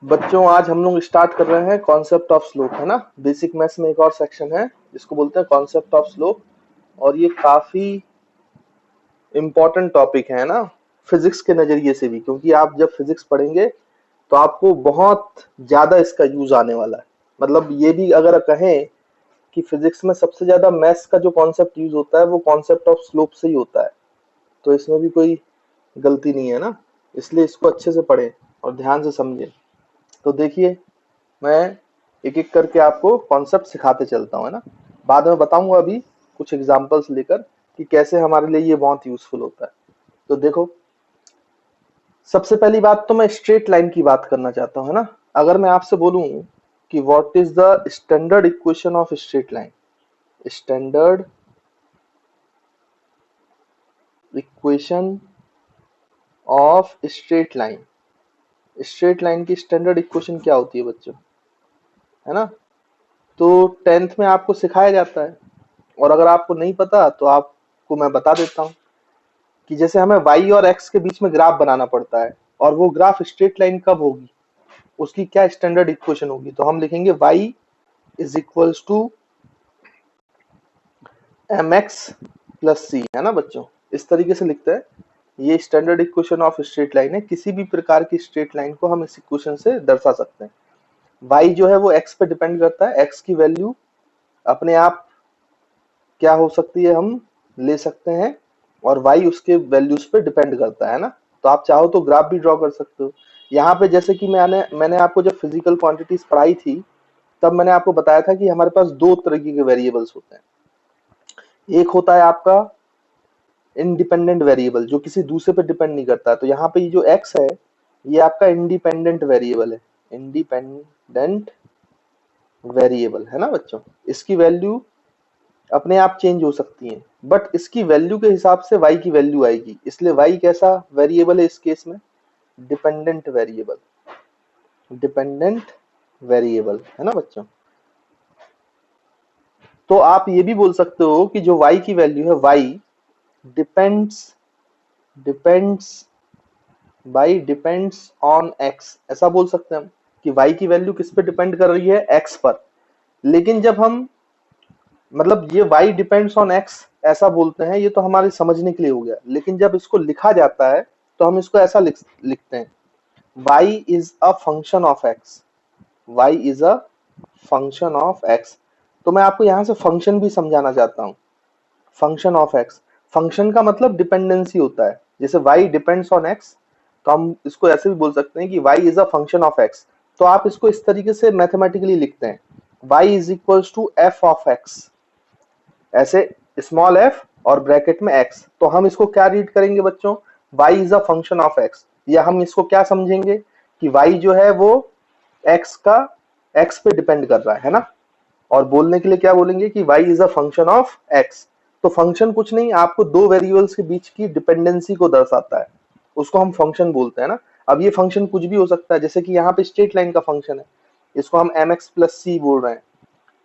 बच्चों आज हम लोग स्टार्ट कर रहे हैं कॉन्सेप्ट ऑफ स्लोप, है ना। बेसिक मैथ्स में एक और सेक्शन है जिसको बोलते हैं कॉन्सेप्ट ऑफ स्लोप। और ये काफी इम्पोर्टेंट टॉपिक है ना, फिजिक्स के नजरिए से भी, क्योंकि आप जब फिजिक्स पढ़ेंगे तो आपको बहुत ज्यादा इसका यूज आने वाला है। मतलब ये भी अगर कहें कि फिजिक्स में सबसे ज्यादा मैथ्स का जो कॉन्सेप्ट यूज होता है वो कॉन्सेप्ट ऑफ स्लोप से ही होता है, तो इसमें भी कोई गलती नहीं है ना। इसलिए इसको अच्छे से पढ़ें और ध्यान से समझें। तो देखिए, मैं एक एक करके आपको कॉन्सेप्ट सिखाते चलता हूँ, है ना। बाद में बताऊंगा अभी कुछ एग्जांपल्स लेकर कि कैसे हमारे लिए ये बहुत यूजफुल होता है। तो देखो, सबसे पहली बात तो मैं स्ट्रेट लाइन की बात करना चाहता हूँ, है ना। अगर मैं आपसे बोलूं कि what is the standard equation of straight line, standard equation of straight line, straight line की स्टैंडर्ड इक्वेशन क्या होती है बच्चों, है ना। तो 10th में आपको सिखाया जाता है, और अगर आपको नहीं पता तो आपको मैं बता देता हूँ कि जैसे हमें y और x के बीच में ग्राफ बनाना पड़ता है, और वो ग्राफ स्ट्रेट लाइन कब होगी, उसकी क्या स्टैंडर्ड इक्वेशन होगी, तो हम लिखेंगे y is equals to mx plus c, है ना बच्चों। इस तरीके से लिखते हैं। ये standard equation of straight line है। किसी भी प्रकार की स्ट्रेट लाइन को हम इस इक्वेशन से दर्शा सकते हैं। y जो है वो x पे डिपेंड करता है, x की वैल्यू अपने आप क्या हो सकती है हम ले सकते हैं, और y उसके वैल्यूज पे डिपेंड करता है ना। तो आप चाहो तो ग्राफ भी ड्रॉ कर सकते हो। यहाँ पे जैसे कि मैंने आपको जब फिजिकल क्वांटिटीज पढ़ाई थी तब मैंने आपको बताया था कि हमारे पास दो तरीके के वेरिएबल्स होते हैं। एक होता है आपका इंडिपेंडेंट वेरिएबल जो किसी दूसरे पे डिपेंड नहीं करता है। तो यहाँ पे ये जो x है ये आपका इंडिपेंडेंट वेरिएबल है, इंडिपेंडेंट वेरिएबल, है ना बच्चों। इसकी वैल्यू अपने आप चेंज हो सकती है, बट इसकी वैल्यू के हिसाब से y की वैल्यू आएगी। इसलिए y कैसा वेरिएबल है इस केस में, डिपेंडेंट वेरिएबल, डिपेंडेंट वेरिएबल, है ना बच्चों। तो आप ये भी बोल सकते हो कि जो y की वैल्यू है y depends depends by depends on x, ऐसा बोल सकते हैं हम कि y की वैल्यू किस पे डिपेंड कर रही है, x पर। लेकिन जब हम मतलब ये y डिपेंड्स ऑन x ऐसा बोलते हैं, ये तो हमारे समझने के लिए हो गया। लेकिन जब इसको लिखा जाता है तो हम इसको ऐसा लिखते हैं, y is a function of x, y is a function of x। तो मैं आपको यहाँ से फंक्शन भी समझाना चाहता हूँ। फंक्शन ऑफ x, फंक्शन का मतलब डिपेंडेंसी होता है। जैसे y डिपेंड्स ऑन x, तो हम इसको ऐसे भी बोल सकते हैं कि y is a function of x। तो आप इसको इस तरीके से मैथमेटिकली लिखते हैं, y is equals to f of x, ऐसे स्मॉल f और ब्रैकेट में x। तो हम इसको क्या रीड करेंगे बच्चों, y is a function of x, या हम इसको क्या समझेंगे कि y जो है वो x का x पे डिपेंड कर रहा है ना। और बोलने के लिए क्या बोलेंगे कि y is a function of x। तो फंक्शन कुछ नहीं, आपको दो वेरिएबल्स के बीच की डिपेंडेंसी को दर्शाता है, उसको हम फंक्शन बोलते हैं ना। अब ये फंक्शन कुछ भी हो सकता है, जैसे कि यहाँ पे स्ट्रेट लाइन का फंक्शन है, इसको हम mx प्लस c बोल रहे हैं।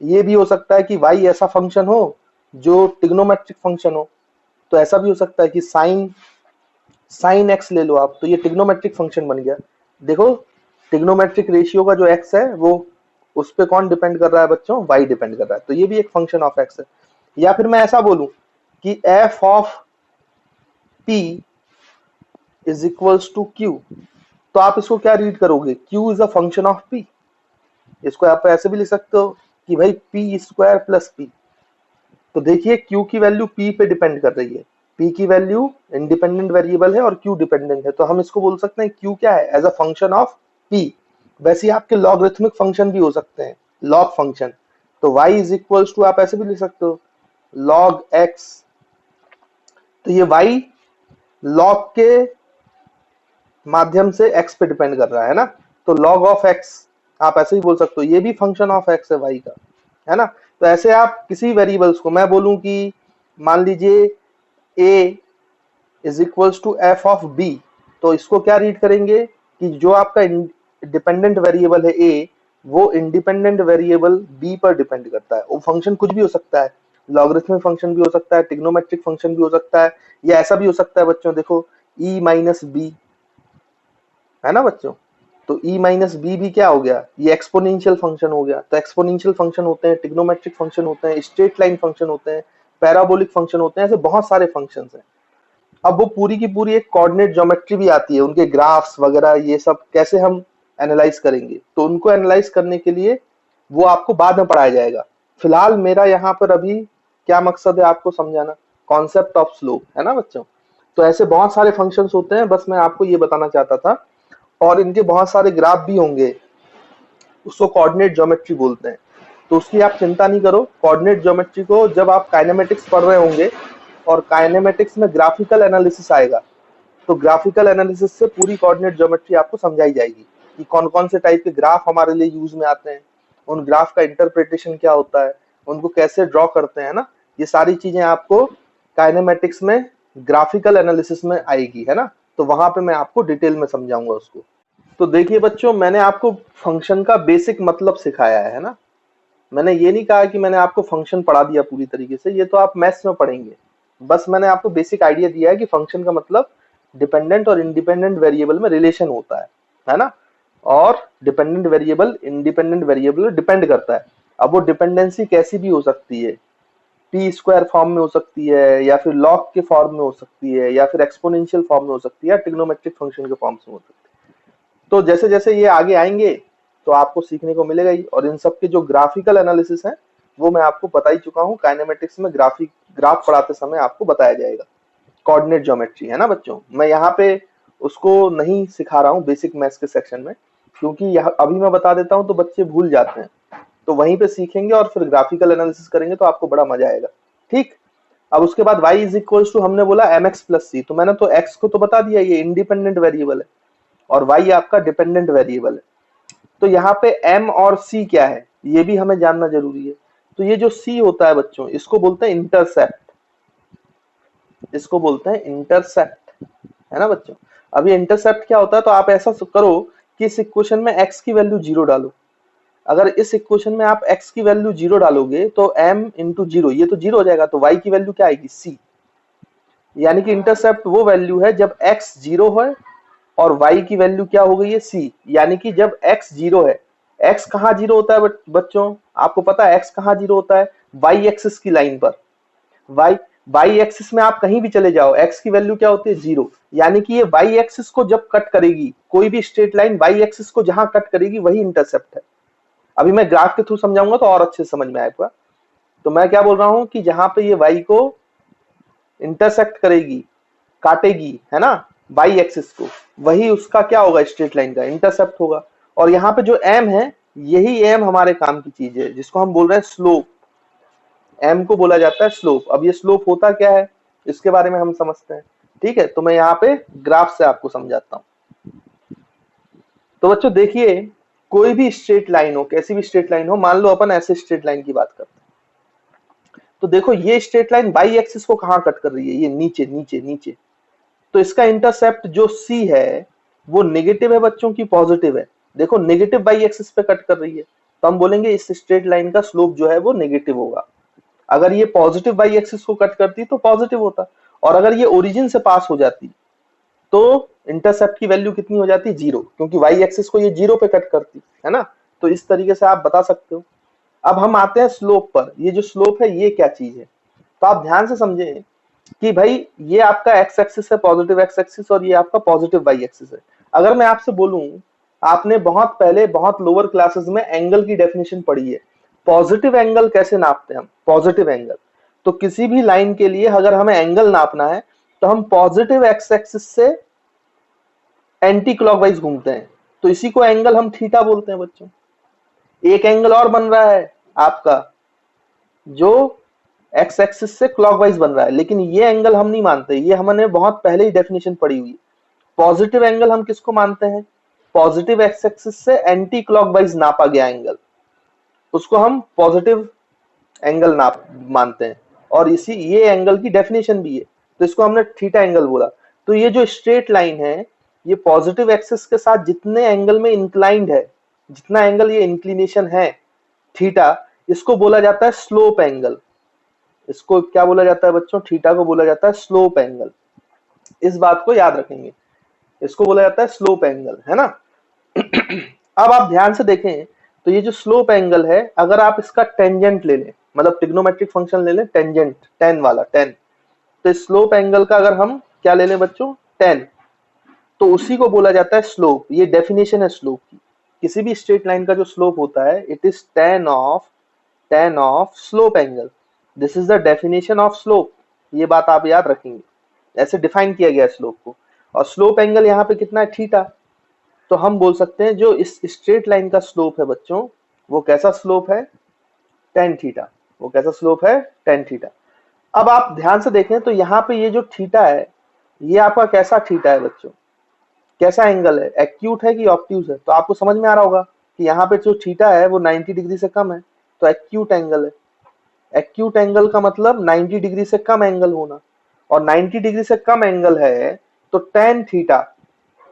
ये भी हो सकता है कि y ऐसा फंक्शन हो जो ट्रिग्नोमेट्रिक फंक्शन हो, तो ऐसा भी हो सकता है कि साइन एक्स ले लो आप, तो ये ट्रिग्नोमेट्रिक फंक्शन बन गया। देखो, ट्रिग्नोमेट्रिक रेशियो का जो x है वो उस पे कौन डिपेंड कर रहा है बच्चों, y डिपेंड कर रहा है, तो ये भी एक फंक्शन ऑफ x है। या फिर मैं ऐसा बोलूं कि f of p is equals to q, तो आप इसको क्या रीड करोगे, q is a function of p। इसको आप ऐसे भी लिख सकते हो कि भाई p स्क्वायर प्लस p। तो देखिए q की वैल्यू p पे डिपेंड कर रही है, p की वैल्यू इंडिपेंडेंट वेरिएबल है और q डिपेंडेंट है, तो हम इसको बोल सकते हैं q क्या है, as a function of p। वैसे ही आपके लॉगरिथमिक फंक्शन भी हो सकते हैं, लॉग फंक्शन। तो y इज इक्वल्स टू आप ऐसे भी लिख सकते हो लॉग x। तो ये y लॉग के माध्यम से x पे डिपेंड कर रहा है ना, तो log ऑफ x आप ऐसे ही बोल सकते हो, ये भी फंक्शन ऑफ x है y का, है ना। तो ऐसे आप किसी वेरिएबल्स को, मैं बोलूं कि मान लीजिए a is equals to f of b, तो इसको क्या रीड करेंगे कि जो आपका डिपेंडेंट वेरिएबल है a वो इंडिपेंडेंट वेरिएबल b पर डिपेंड करता है। वो फंक्शन कुछ भी हो सकता है, लॉगरिथमिक फंक्शन भी हो सकता है, ट्रिग्नोमेट्रिक फंक्शन भी हो सकता है, या ऐसा भी हो सकता है बच्चों, देखो e माइनस b, है ना बच्चों। तो e माइनस बी भी क्या हो गया, ये एक्सपोनेंशियल फंक्शन हो गया। तो एक्सपोनेंशियल फंक्शन होते हैं, ट्रिग्नोमेट्रिक फंक्शन होते हैं, स्ट्रेट लाइन फंक्शन होते हैं, पैराबोलिक फंक्शन होते हैं, ऐसे बहुत सारे फंक्शन हैं। अब वो पूरी की पूरी एक कोऑर्डिनेट ज्योमेट्री भी आती है, उनके ग्राफ्स वगैरह ये सब कैसे हम एनालाइज करेंगे, तो उनको एनालाइज करने के लिए वो आपको बाद में पढ़ाया जाएगा। फिलहाल मेरा यहाँ पर अभी क्या मकसद है आपको समझाना, कॉन्सेप्ट ऑफ स्लोप, है ना बच्चों। तो ऐसे बहुत सारे फंक्शंस होते हैं, बस मैं आपको ये बताना चाहता था। और इनके बहुत सारे ग्राफ भी होंगे, उसको कोऑर्डिनेट ज्योमेट्री बोलते हैं। तो उसकी आप चिंता नहीं करो, कोऑर्डिनेट ज्योमेट्री को जब आप काइनेमेटिक्स पढ़ रहे होंगे और काइनेमेटिक्स में ग्राफिकल एनालिसिस आएगा, तो ग्राफिकल एनालिसिस से पूरी कोऑर्डिनेट ज्योमेट्री आपको समझाई जाएगी कि कौन कौन से टाइप के ग्राफ हमारे लिए यूज में आते हैं, उन ग्राफ का इंटरप्रिटेशन क्या होता है, उनको कैसे ड्रॉ करते हैं ना, ये सारी चीजें आपको काइनेमेटिक्स में ग्राफिकल एनालिसिस में आएगी, है ना। तो वहां पे मैं आपको डिटेल में समझाऊंगा उसको। तो देखिए बच्चों, मैंने आपको फंक्शन का बेसिक मतलब सिखाया है ना। मैंने ये नहीं कहा कि मैंने आपको फंक्शन पढ़ा दिया पूरी तरीके से, ये तो आप मैथ्स में पढ़ेंगे। बस मैंने आपको बेसिक आइडिया दिया है कि फंक्शन का मतलब डिपेंडेंट और इंडिपेंडेंट वेरिएबल में रिलेशन होता है ना। और dependent variable independent variable depend करता है। अब वो डिपेंडेंसी कैसी भी हो सकती है, पी स्क्वायर फॉर्म में हो सकती है, या फिर लॉग के फॉर्म में हो सकती है, या फिर एक्सपोनेंशियल फॉर्म में हो सकती है, या ट्रिग्नोमेट्रिक फंक्शन के फॉर्म में हो सकती है। तो जैसे जैसे ये आगे आएंगे तो आपको सीखने को मिलेगा ही। और इन सब के जो ग्राफिकल एनालिसिस है वो मैं आपको बता ही चुका हूँ, काइनेमेटिक्स में ग्राफ पढ़ाते समय आपको बताया जाएगा। कोऑर्डिनेट ज्योमेट्री, है ना बच्चों। मैं यहाँ पे उसको नहीं सिखा रहा हूँ बेसिक मैथ्स के सेक्शन में, क्योंकि यह अभी मैं बता देता हूँ तो बच्चे भूल जाते हैं। तो वहीं पे सीखेंगे और फिर ग्राफिकल एनालिसिस करेंगे तो आपको बड़ा मजा आएगा। ठीक। अब उसके बाद y इज इक्वल टू हमने बोला mx प्लस सी, तो मैंने तो x को तो बता दिया, ये इंडिपेंडेंट वेरिएबल है और y आपका डिपेंडेंट वेरिएबल है। तो यहाँ पे m और c क्या है ये भी हमें जानना जरूरी है। तो ये जो c होता है बच्चों, इसको बोलते हैं इंटरसेप्ट, इसको बोलते हैं इंटरसेप्ट, है ना बच्चों। अब ये इंटरसेप्ट क्या होता है, तो आप ऐसा करो कि इस इक्वेशन में x की वैल्यू 0 डालो। अगर इस इक्वेशन में आप x की वैल्यू 0 डालोगे तो m इंटू 0, ये तो 0 हो जाएगा, तो y की वैल्यू क्या आएगी, c। यानी कि इंटरसेप्ट वो वैल्यू है जब x 0 है और y की वैल्यू क्या हो गई है, c। यानी कि जब x 0 है, x कहाँ 0 होता है बच्चों, आपको पता है x कहाँ 0 होता है, y एक्सिस की लाइन पर। y एक्सिस में आप कहीं भी चले जाओ, x की वैल्यू क्या होती है, 0। यानी कि ये y एक्सिस को जब कट करेगी, कोई भी स्ट्रेट लाइन y एक्सिस को जहां कट करेगी वही इंटरसेप्ट है। अभी मैं ग्राफ के थ्रू समझाऊंगा तो और अच्छे से समझ में आएगा। तो मैं क्या बोल रहा हूं कि जहां पे ये y को इंटरसेक्ट करेगी, काटेगी, है ना, y एक्सिस को, वही उसका क्या होगा, स्ट्रेट लाइन का इंटरसेप्ट होगा। और यहाँ पे जो m है, यही m हमारे काम की चीज है, जिसको हम बोल रहे हैं स्लोप। m को बोला जाता है स्लोप। अब ये स्लोप होता क्या है इसके बारे में हम समझते हैं। ठीक है, तो मैं यहाँ पे ग्राफ से आपको समझाता हूँ। तो बच्चों देखिए, कोई भी स्ट्रेट लाइन हो, कैसी भी स्ट्रेट लाइन हो, मान लो अपन ऐसे स्ट्रेट लाइन की बात करते हैं, तो देखो ये स्ट्रेट लाइन बाई एक्सिस को कहां कट कर रही है, ये नीचे नीचे नीचे। तो इसका इंटरसेप्ट जो c है वो नेगेटिव है बच्चों की पॉजिटिव है। देखो नेगेटिव बाई एक्सिस पे कट कर रही है, तो हम बोलेंगे इस स्ट्रेट लाइन का स्लोप जो है वो नेगेटिव होगा। अगर ये पॉजिटिव बाई एक्सिस को कट करती तो पॉजिटिव होता, और अगर ये ओरिजिन से पास हो जाती तो इंटरसेप्ट की वैल्यू कितनी हो जाती, 0, क्योंकि वाई एक्सिस को ये 0 पे कट करती है ना। तो इस तरीके से आप बता सकते हो। अब हम आते हैं स्लोप पर। ये जो स्लोप है ये क्या चीज है, तो आप ध्यान से समझें कि भाई ये आपका एक्स एक्सिस है, पॉजिटिव एक्स एक्सिस, और ये आपका पॉजिटिव वाई एक्सिस है। अगर मैं आपसे बोलूं, आपने बहुत पहले बहुत लोअर क्लासेस में एंगल की डेफिनेशन पढ़ी है, पॉजिटिव एंगल कैसे नापते हैं हम, पॉजिटिव एंगल। तो किसी भी लाइन के लिए अगर हमें एंगल नापना है तो हम पॉजिटिव एक्स एक्सिस से एंटी क्लॉकवाइज घूमते हैं, तो इसी को एंगल हम थीटा बोलते हैं बच्चों। एक एंगल और बन रहा है आपका जो एक्स एक्सिस से क्लॉकवाइज बन रहा है, लेकिन ये एंगल हम नहीं मानते, ये हमने बहुत पहले ही डेफिनेशन पढ़ी हुई। पॉजिटिव एंगल हम किसको मानते हैं, पॉजिटिव एक्स एक्सिस से एंटी क्लॉकवाइज नापा गया एंगल, उसको हम पॉजिटिव एंगल नाप मानते हैं। और इसी ये एंगल की डेफिनेशन भी है, तो इसको हमने थीटा एंगल बोला। तो ये जो स्ट्रेट लाइन है, ये पॉजिटिव एक्सिस के साथ जितने एंगल में इंक्लाइंड है, जितना एंगल ये इंक्लिनेशन है थीटा, इसको बोला जाता है स्लोप एंगल। इसको क्या बोला जाता है बच्चों, थीटा को बोला जाता है स्लोप एंगल। इस बात को याद रखेंगे, इसको बोला जाता है स्लोप एंगल, है ना। अब आप ध्यान से देखें तो ये जो स्लोप एंगल है, अगर आप इसका टेंजेंट ले लें, मतलब ट्रिग्नोमेट्रिक फंक्शन ले लें, टेंजेंट टेन वाला, टेन, तो स्लोप एंगल का अगर हम क्या ले लें बच्चों, टेन, तो उसी को बोला जाता है स्लोप। ये डेफिनेशन है स्लोप की। किसी भी स्ट्रेट लाइन का जो स्लोप होता है, it is ten of slope angle. This is the definition of slope. ये बात आप याद रखेंगे, ऐसे डिफाइन किया गया है स्लोप को। और स्लोप एंगल यहाँ पे कितना है, थीटा। तो हम बोल सकते हैं जो इस स्ट्रेट लाइन का स्लोप है बच्चों, वो कैसा स्लोप है, टेन थीटा। वो कैसा स्लोप है, टेन थीटा। अब आप ध्यान से देखें तो यहाँ पे ये जो थीटा है, ये आपका कैसा थीटा है बच्चों, कैसा एंगल है, एक्यूट है कि ऑब्ट्यूज है। तो आपको समझ में आ रहा होगा कि यहाँ पे जो थीटा है वो 90 डिग्री से कम है, तो एक्यूट एंगल है। एक्यूट एंगल का मतलब 90 डिग्री से कम एंगल होना, और 90 डिग्री से कम एंगल है तो टेन थीटा,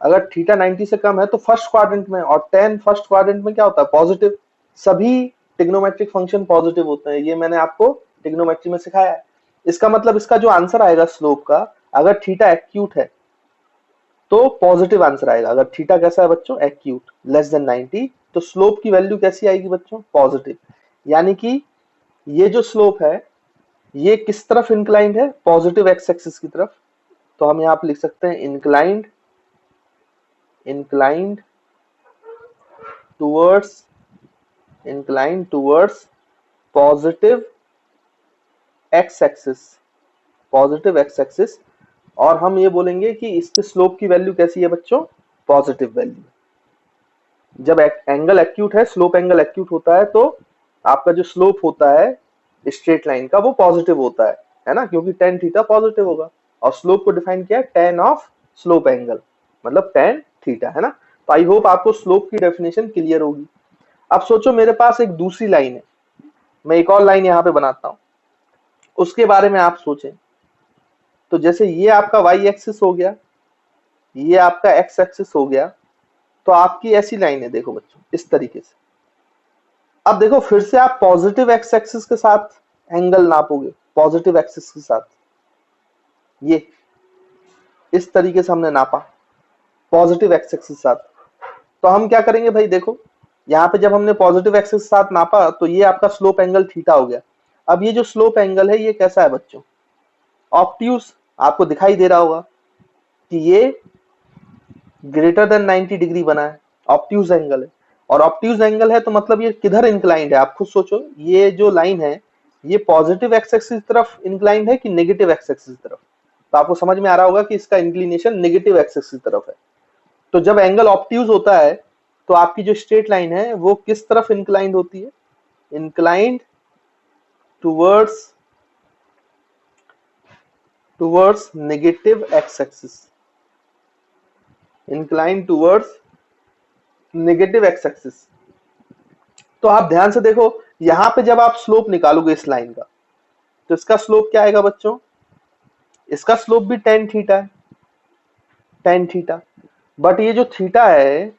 अगर थीटा 90 से कम है तो फर्स्ट क्वाड्रेंट में, और टेन फर्स्ट क्वाड्रेंट में क्या होता है, पॉजिटिव। सभी ट्रिग्नोमेट्रिक फंक्शन पॉजिटिव होते हैं, ये मैंने आपको ट्रिग्नोमेट्री में सिखाया है। इसका मतलब इसका जो आंसर आएगा स्लोप का, अगर थीटा एक्यूट है तो पॉजिटिव आंसर आएगा। अगर थीटा कैसा है बच्चों, एक्यूट, लेस देन 90, तो स्लोप की वैल्यू कैसी आएगी बच्चों, पॉजिटिव। यानी कि ये जो स्लोप है ये किस तरफ इंक्लाइंड है, पॉजिटिव एक्स एक्सिस की तरफ। तो हम यहाँ पे लिख सकते हैं inclined, inclined towards, inclined towards positive x axis, positive x axis. और हम ये बोलेंगे कि इसके स्लोप की वैल्यू कैसी है बच्चों, पॉजिटिव वैल्यू। जब एंगल एक्यूट है, स्लोप एंगल एक्यूट होता है, तो आपका जो स्लोप होता है स्ट्रेट लाइन का वो पॉजिटिव होता है ना, क्योंकि टेन थीटा पॉजिटिव होगा। और स्लोप को डिफाइन किया है टेन ऑफ स्लोप एंगल, मतलब टेन थीटा, है ना। तो आई होप आपको स्लोप की डेफिनेशन क्लियर होगी। अब सोचो मेरे पास एक दूसरी लाइन है, मैं एक और लाइन यहाँ पे बनाता हूँ, उसके बारे में आप सोचें। तो जैसे ये आपका वाई एक्सिस हो गया, ये आपका एक्स एक्सिस हो गया, तो आपकी ऐसी लाइन है, देखो बच्चों इस तरीके से। अब देखो फिर से आप पॉजिटिव एक्स एक्सिस के साथ एंगल नापोगे, पॉजिटिव एक्सिस के साथ, ये इस तरीके से हमने नापा पॉजिटिव एक्स एक्सिस के साथ। तो हम क्या करेंगे भाई, देखो यहाँ पे जब हमने पॉजिटिव एक्सिस के साथ नापा तो ये आपका स्लोप एंगल थीटा हो गया। अब ये जो स्लोप एंगल है ये कैसा है बच्चों, ऑब्ट्यूज। आपको दिखाई दे रहा होगा कि ये ग्रेटर देन 90 डिग्री बना है, ऑब्ट्यूज एंगल है। और ऑब्ट्यूज एंगल है तो मतलब ये किधर इंक्लाइंड है, आप खुद सोचो। ये जो लाइन है ये पॉजिटिव एक्स एक्सिस की तरफ इंक्लाइंड है कि नेगेटिव एक्स एक्सिस की तरफ। तो आपको समझ में आ रहा होगा कि इसका इंक्लिनेशन नेगेटिव एक्स एक्सिस की तरफ है। तो जब एंगल ऑब्ट्यूज होता है तो आपकी जो स्ट्रेट लाइन है वो किस तरफ इंक्लाइंड होती है, inclined towards negative x axis, inclined towards negative x axis. तो आप ध्यान से देखो, यहां पे जब आप स्लोप निकालोगे इस लाइन का, तो इसका स्लोप क्या आएगा बच्चों, इसका स्लोप भी टेन थीटा है, टेन थीटा। बट ये जो थीटा है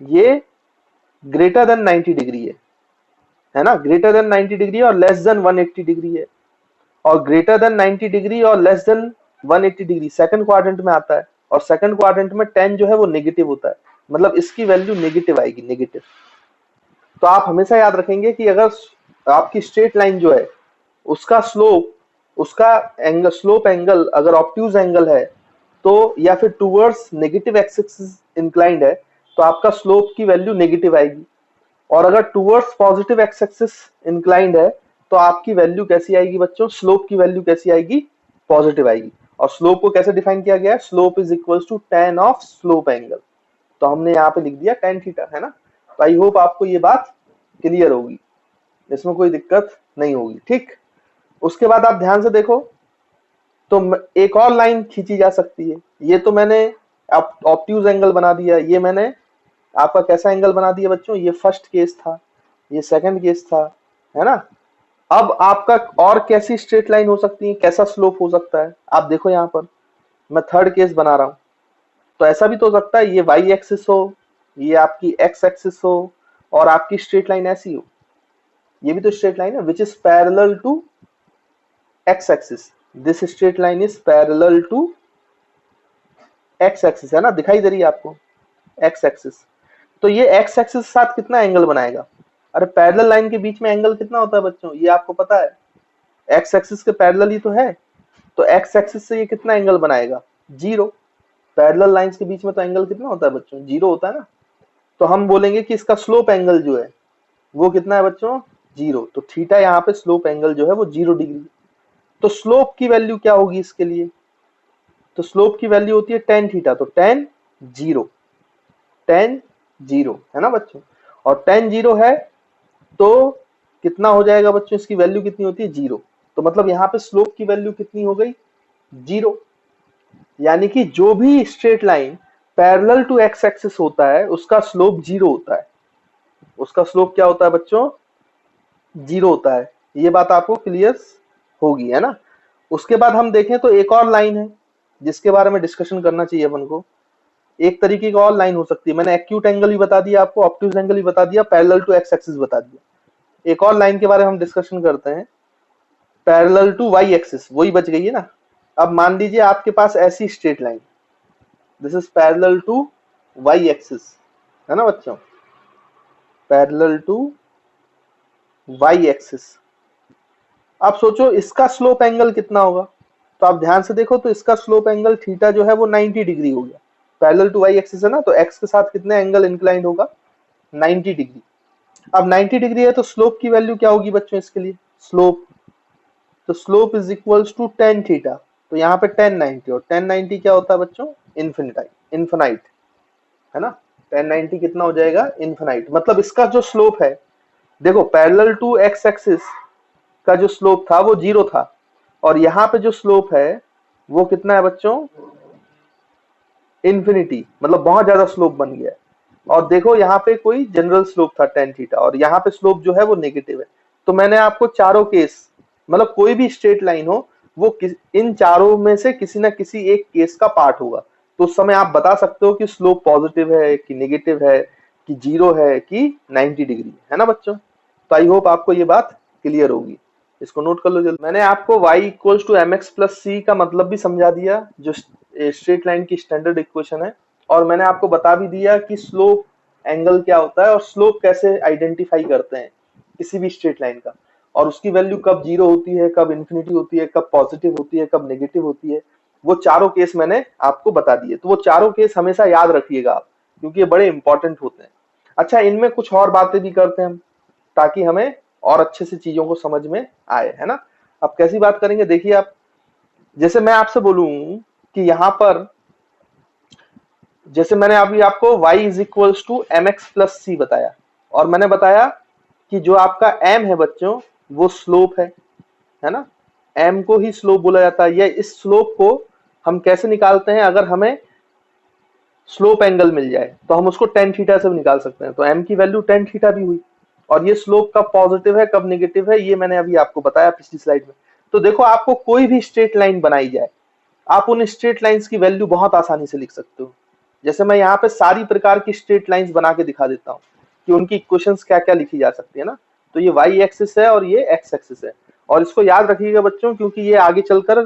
ये ग्रेटर देन 90 डिग्री है ना, ग्रेटर देन 90 डिग्री और लेस देन 180 डिग्री है। और ग्रेटर देन 90 डिग्री और less than 180 degree second quadrant में आता है, और सेकंड क्वाड्रेंट में 10 जो है वो नेगेटिव होता है, मतलब इसकी वैल्यू नेगेटिव आएगी, नेगेटिव। तो आप हमेशा याद रखेंगे कि अगर आपकी स्ट्रेट लाइन जो है उसका स्लोप, उसका एंगल, स्लोप एंगल अगर ऑब्ट्यूज एंगल है तो, या फिर towards negative x axis inclined है, तो आपका स्लोप की वैल्यू नेगेटिव आएगी। और अगर towards positive x axis inclined है तो आपकी वैल्यू कैसी आएगी बच्चों, स्लोप की वैल्यू कैसी आएगी, पॉजिटिव आएगी। और स्लोप को कैसे डिफाइन किया गया है, slope is equal to tan of slope angle. तो हमने यहाँ पे लिख दिया टेन थीटा, है ना। तो आई होप आपको ये बात क्लियर होगी, इसमें कोई दिक्कत नहीं होगी, ठीक। उसके बाद आप ध्यान से देखो तो एक और लाइन खींची जा सकती है। ये तो मैंने ऑब्ट्यूज एंगल बना दिया, ये मैंने आपका कैसा एंगल बना दिया बच्चों, ये फर्स्ट केस था, ये सेकंड केस था, है ना। अब आपका और कैसी स्ट्रेट लाइन हो सकती है, कैसा स्लोप हो सकता है, आप देखो यहाँ पर मैं थर्ड केस बना रहा हूं। तो ऐसा भी तो हो सकता है ये वाई एक्सिस हो, ये आपकी एक्स एक्सिस हो, और आपकी स्ट्रेट लाइन ऐसी हो, ये भी तो स्ट्रेट लाइन है which is parallel to x axis. This straight line is parallel to x axis, है ना, दिखाई दे रही है आपको, एक्स एक्सिस। तो ये एक्स एक्सिस के साथ कितना एंगल बनाएगा? अरे पैरेलल लाइन के बीच में एंगल कितना होता है बच्चों, ये आपको पता है, एक्स एक्सिस के पैरेलल ही तो है। तो एक्स एक्सिस से ये कितना एंगल बनाएगा? 0। पैरेलल लाइंस के बीच में तो एंगल कितना होता है बच्चों? 0 होता है ना। तो हम बोलेंगे कि इसका स्लोप एंगल जो है वो कितना है बच्चों? 0। तो थीटा यहाँ पे स्लोप एंगल जो है वो 0 डिग्री। तो स्लोप की वैल्यू क्या होगी इसके लिए? तो स्लोप की वैल्यू होती है tan थीटा, तो tan 0, tan 0 है ना बच्चों। और tan 0 है तो कितना हो जाएगा बच्चों, इसकी वैल्यू कितनी होती है? 0। तो मतलब यहाँ पे स्लोप की वैल्यू कितनी हो गई? 0। यानी कि जो भी straight line parallel to x axis होता है उसका स्लोप 0 होता है। उसका स्लोप क्या होता है बच्चों? 0 होता है। ये बात आपको क्लियर होगी, है ना। उसके बाद हम देखें तो एक और लाइन है जिसके बारे में डिस्कशन करना चाहिए अपन को। एक तरीके की और लाइन हो सकती है, मैंने एक्यूट एंगल भी बता दिया आपको, ऑब्ट्यूज एंगल भी बता दिया, पैरेलल टू एक्स एक्सिस बता दिया। एक और लाइन के बारे में हम डिस्कशन करते हैं, पैरेलल टू वाई एक्सिस, वही बच गई है ना। अब मान लीजिए आपके पास ऐसी straight line, this is parallel to y axis, है ना बच्चों, पैरेलल टू वाई एक्सिस। आप सोचो इसका स्लोप एंगल कितना होगा, तो आप ध्यान से देखो तो इसका स्लोप एंगल थीटा जो है वो 90 डिग्री हो गया। पैरेलल टू वाई एक्सिस है ना, तो एक्स के साथ कितने एंगल इंक्लाइंड होगा? 90 डिग्री। अब 90 डिग्री है तो स्लोप की वैल्यू क्या होगी बच्चों इसके लिए? स्लोप, तो slope is equals to tan theta. तो यहाँ पे tan 90, और tan 90 क्या होता है बच्चों? इन्फिनाइट, है ना। tan 90 कितना हो जाएगा? इन्फिनाइट। मतलब इसका जो स्लोप है, देखो पैरेलल टू एक्स एक्सिस का जो स्लोप था वो 0 था, और यहाँ पे जो स्लोप है वो कितना है बच्चों? इन्फिनिटी, मतलब बहुत ज्यादा स्लोप बन गया है। और देखो यहाँ पे कोई जनरल स्लोप था tan थीटा, और यहाँ पे स्लोप जो है वो नेगेटिव है। तो मैंने आपको चारों केस, मतलब कोई भी स्ट्रेट लाइन हो वो इन चारों में से किसी ना किसी एक केस का पार्ट होगा। तो उस समय आप बता सकते हो कि स्लोप पॉजिटिव है कि नेगेटिव है कि 0 है कि 90 डिग्री, है ना बच्चों। तो आई होप आपको ये बात क्लियर होगी, इसको नोट कर लो जल्दी। मैंने आपको y equals to mx plus c का मतलब भी समझा दिया, जो स्ट्रेट लाइन की स्टैंडर्ड इक्वेशन है। और मैंने आपको बता भी दिया कि स्लोप एंगल क्या होता है और स्लोप कैसे आइडेंटिफाई करते हैं किसी भी स्ट्रेट लाइन का, और उसकी वैल्यू कब 0 होती है, कब इन्फिनिटी होती है, कब पॉजिटिव होती है, कब नेगेटिव होती है। वो चारों केस मैंने आपको बता दिए। तो वो चारों केस हमेशा याद रखिएगा आप, क्योंकि ये बड़े इंपॉर्टेंट होते हैं। अच्छा, इनमें कुछ और बातें भी करते हैं हम, ताकि हमें और अच्छे से चीजों को समझ में आए, है ना। अब कैसी बात करेंगे, देखिए आप, जैसे मैं आपसे बोलूं कि यहाँ पर, जैसे मैंने अभी आपको y is equals to mx plus c बताया, और मैंने बताया कि जो आपका m है बच्चों वो स्लोप है ना। m को ही स्लोप बोला जाता है। या इस स्लोप को हम कैसे निकालते हैं, अगर हमें स्लोप एंगल मिल जाए तो हम उसको tan थीटा से भी निकाल सकते हैं। तो m की वैल्यू tan थीटा भी हुई, और ये स्लोप कब पॉजिटिव है कब नेगेटिव है ये मैंने अभी आपको बताया पिछली स्लाइड में। तो देखो, आपको कोई भी स्ट्रेट लाइन बनाई जाए, आप उन स्ट्रेट लाइंस की वैल्यू बहुत आसानी से लिख सकते हो। जैसे मैं यहाँ पे सारी प्रकार की स्ट्रेट लाइंस बना के दिखा देता हूँ कि उनकी इक्वेशंस क्या क्या लिखी जा सकती है ना। तो ये y एक्सिस है और ये x एक्सिस है, और इसको याद रखिएगा बच्चों, क्योंकि ये आगे चलकर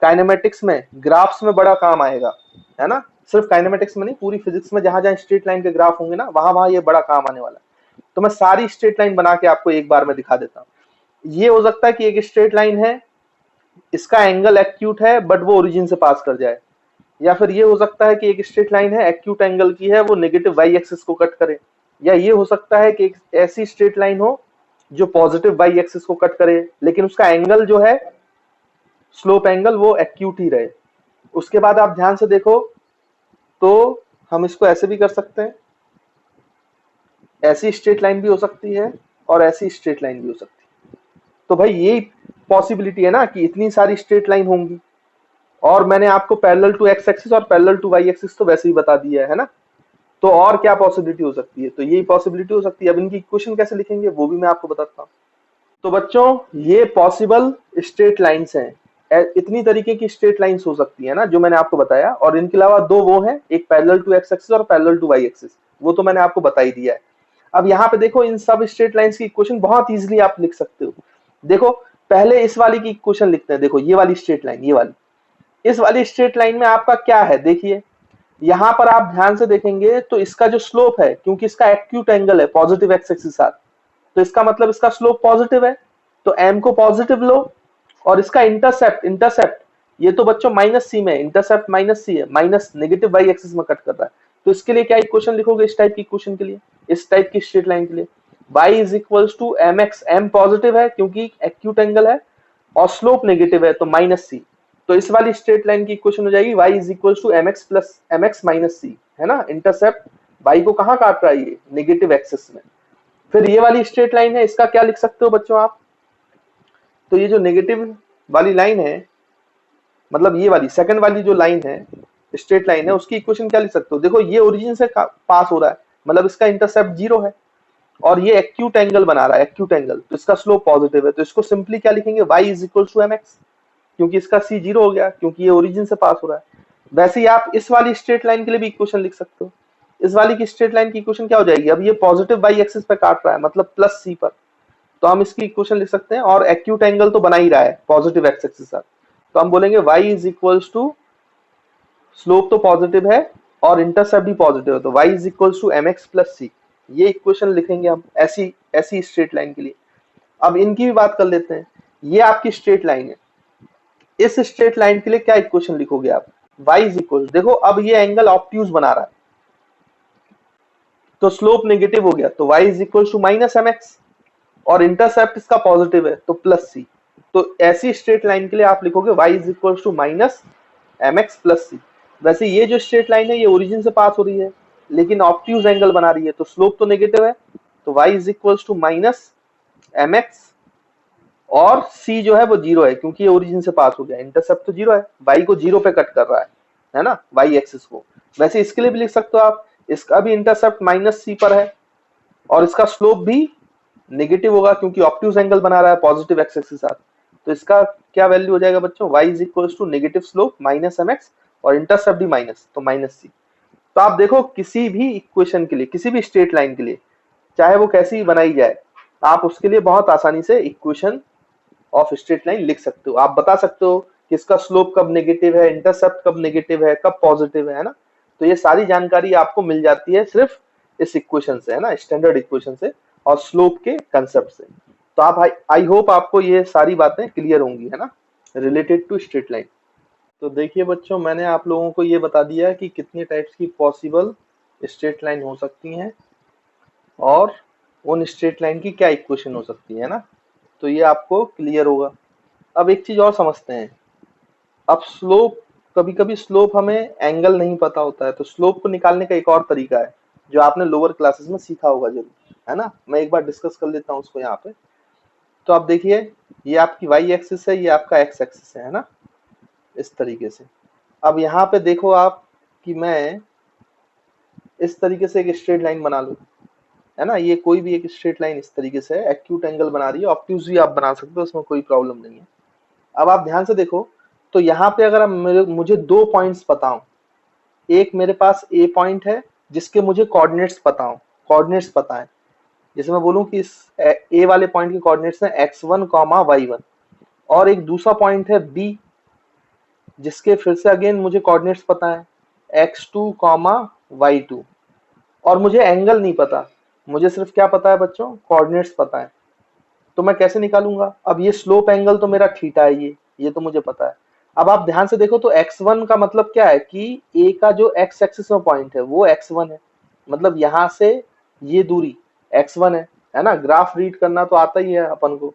काइनेमेटिक्स में, ग्राफ्स में बड़ा काम आएगा, है ना। सिर्फ काइनेमेटिक्स में नहीं, पूरी फिजिक्स में जहां जहां स्ट्रेट लाइन के ग्राफ होंगे ना, वहां वहां ये बड़ा काम आने वाला है। तो मैं सारी स्ट्रेट लाइन बना के आपको एक बार में दिखा देता हूँ। ये हो सकता है कि एक स्ट्रेट लाइन है, इसका एंगल एक्यूट है बट वो ओरिजिन से पास कर जाए, या फिर ये हो सकता है कि एक स्ट्रेट लाइन है, एक्यूट एंगल की है, वो नेगेटिव वाई एक्सिस को कट करे। या ये हो सकता है कि एक ऐसी स्ट्रेट लाइन हो जो पॉजिटिव वाई एक्सिस को कट करे, लेकिन उसका एंगल जो है, स्लोप एंगल, वो एक्यूट ही रहे। उसके बाद आप ध्यान से देखो तो हम इसको ऐसे भी कर सकते हैं, ऐसी स्ट्रेट लाइन भी हो सकती है और ऐसी स्ट्रेट लाइन भी हो सकती है। तो भाई यही पॉसिबिलिटी है ना कि इतनी सारी स्ट्रेट लाइन होंगी। और मैंने आपको पैरेलल टू एक्स एक्सिस और पैरेलल टू वाई एक्सिस तो वैसे ही बता दिया है ना। तो और क्या पॉसिबिलिटी हो सकती है, तो यही पॉसिबिलिटी हो सकती है। अब इनकी इक्वेशन कैसे लिखेंगे वो भी मैं आपको बताता हूँ। तो बच्चों, ये पॉसिबल स्ट्रेट लाइंस हैं, इतनी तरीके की स्ट्रेट लाइंस हो सकती है ना जो मैंने आपको बताया। और इनके अलावा दो वो हैं, एक पैरेलल टू एक्स एक्सिस और पैरेलल टू वाई एक्सिस, वो तो मैंने आपको बता ही दिया है। अब यहाँ पे देखो, इन सब स्ट्रेट लाइंस की इक्वेशन बहुत इजीली आप लिख सकते हो। देखो, पहले इस वाली की इक्वेशन लिखते हैं। देखो ये वाली स्ट्रेट लाइन, ये वाली, इस वाली स्ट्रेट लाइन में आपका क्या है, देखिए यहाँ पर आप ध्यान से देखेंगे तो इसका जो स्लोप है, क्योंकि इसका एक्यूट एंगल है पॉजिटिव एक्स एक्सिस के साथ, तो इसका मतलब इसका स्लोप पॉजिटिव है, तो m को पॉजिटिव लो। और इसका इंटरसेप्ट, इंटरसेप्ट ये तो बच्चों माइनस सी में, इंटरसेप्ट माइनस सी है, माइनस नेगेटिव वाई एक्सिस में कट कर रहा है, तो इसके लिए क्या इक्वेशन लिखोगे इस टाइप की इक्वेशन के लिए, इस टाइप की स्ट्रेट लाइन के लिए, y is equals to m x, m positive है क्योंकि एक्यूट एंगल है और स्लोप नेगेटिव है तो माइनस सी, तो इस वाली स्ट्रेट लाइन की इक्वेशन हो जाएगी y is equals to m x plus m x minus c, है ना। इंटरसेप्ट y को कहाँ काट रहा है, ये नेगेटिव एक्सिस में। फिर ये वाली स्ट्रेट लाइन है, इसका क्या लिख सकते हो बच्चों आप, तो ये जो नेगेटिव वाली लाइन है, मतलब ये वाली सेकंड वाली जो लाइन है, स्ट्रेट लाइन है, उसकी इक्वेशन क्या लिख सकते हो, देखो ये ओरिजिन से पास हो रहा है, मतलब इसका इंटरसेप्ट जीरो है, और ये एक्यूट एंगल बना रहा है, एक्यूट एंगल, तो इसका स्लोप पॉजिटिव है, तो इसको सिंपली क्या लिखेंगे, y is equal to m x, क्योंकि इसका c जीरो हो गया, क्योंकि ये ओरिजिन से पास हो रहा है। वैसे ही आप इस वाली स्ट्रेट लाइन के लिए भी इक्वेशन लिख सकते हो, इस वाली की स्ट्रेट लाइन की इक्वेशन क्या हो जाएगी, अब ये पॉजिटिव y एक्सिस पे काट रहा है, मतलब प्लस c पर, तो हम इसकी इक्वेशन लिख सकते हैं, और एक्यूट एंगल तो बना ही रहा है पॉजिटिव एक्स एक्सिस के साथ, तो हम बोलेंगे y is equals to, slope तो पॉजिटिव है और इंटरसेप्ट भी पॉजिटिव है, तो y is equals to m x plus c, ये इक्वेशन लिखेंगे हम ऐसी ऐसी स्ट्रेट लाइन के लिए। अब इनकी भी बात कर लेते हैं, ये आपकी स्ट्रेट लाइन है, इस स्ट्रेट लाइन के लिए क्या इक्वेशन लिखोगे आप, y इज इक्वल, देखो अब ये एंगल ऑब्ट्यूज बना रहा है, तो स्लोप नेगेटिव हो गया, तो y is equal to minus m x, और इंटरसेप्ट इसका पॉजिटिव है तो प्लस सी, तो ऐसी स्ट्रेट लाइन के लिए आप लिखोगे y is equal to minus m x plus c. वैसे ये जो स्ट्रेट लाइन है ये ओरिजिन से पास हो रही है, लेकिन ऑब्ट्यूज एंगल बना रही है, तो स्लोप तो नेगेटिव है, तो y is equal to minus m x, और c जो है वो जीरो है, क्योंकि ये ओरिजिन से पास हो गया, इंटरसेप्ट तो जीरो है, y को जीरो पे कट कर रहा है ना, y एक्सिस को। वैसे इसके लिए भी लिख सकते हो आप, इसका भी इंटरसेप्ट माइनस सी पर है, और इसका स्लोप भी नेगेटिव होगा, क्योंकि ऑब्ट्यूज एंगल बना रहा है पॉजिटिव एक्सिस के साथ, तो इसका क्या वैल्यू हो जाएगा बच्चों, y is equal to negative slope minus m x, और इंटरसेप्ट भी माइनस, तो माइनस सी। तो आप देखो किसी भी इक्वेशन के लिए, किसी भी स्ट्रेट लाइन के लिए, चाहे वो कैसी भी बनाई जाए, आप उसके लिए बहुत आसानी से इक्वेशन ऑफ स्ट्रेट लाइन लिख सकते हो, आप बता सकते हो कि इसका स्लोप कब नेगेटिव है, इंटरसेप्ट कब नेगेटिव है, कब पॉजिटिव है ना, तो ये सारी जानकारी आपको मिल जाती है सिर्फ इस इक्वेशन से, है ना, स्टैंडर्ड इक्वेशन से और स्लोप के कंसेप्ट से। तो आप आई होप आपको ये सारी बातें क्लियर होंगी, है ना, रिलेटेड टू स्ट्रेट लाइन। तो देखिए बच्चों, मैंने आप लोगों को ये बता दिया कि कितने टाइप्स की पॉसिबल स्ट्रेट लाइन हो सकती हैं, और उन स्ट्रेट लाइन की क्या इक्वेशन हो सकती है ना, तो ये आपको क्लियर होगा। अब एक चीज और समझते हैं, अब स्लोप, कभी कभी स्लोप हमें एंगल नहीं पता होता है, तो स्लोप को निकालने का एक और तरीका है जो आपने लोअर क्लासेस में सीखा होगा जरूर, है ना, मैं एक बार डिस्कस कर लेता हूँ उसको यहाँ पे। तो आप देखिए, ये आपकी वाई एक्सिस है, ये आपका एक्स एक्सिस है ना, इस तरीके से। अब यहाँ पे देखो आप कि मैं इस तरीके से एक स्ट्रेट लाइन बना लूँ, है ना, ये कोई भी एक स्ट्रेट लाइन इस तरीके से है, एक्यूट एंगल बना रही है, ऑब्ट्यूज भी आप बना सकते हो, उसमें कोई प्रॉब्लम नहीं है। अब आप ध्यान से देखो, तो यहाँ पे अगर मुझे दो पॉइंट्स पता हो, एक मेरे पास ए पॉइंट है जिसके मुझे कोऑर्डिनेट्स पता हो, कोऑर्डिनेट्स पता है, जैसे मैं बोलूं कि इस ए वाले पॉइंट के कोऑर्डिनेट्स हैं x1, y1, और एक दूसरा पॉइंट है बी जिसके फिर से अगेन मुझे कोऑर्डिनेट्स पता है x2, y2, और मुझे एंगल नहीं पता, मुझे सिर्फ क्या पता है बच्चों, कोऑर्डिनेट्स पता है। तो मैं कैसे निकालूंगा, अब ये स्लोप एंगल तो मेरा थीटा है, ये तो मुझे पता है। अब आप ध्यान से देखो, तो x1 का मतलब क्या है कि a का जो x एक्सिस में पॉइंट है वो x1 है, मतलब यहां से ये दूरी x1 है ना, ग्राफ रीड करना तो आता ही है अपन को।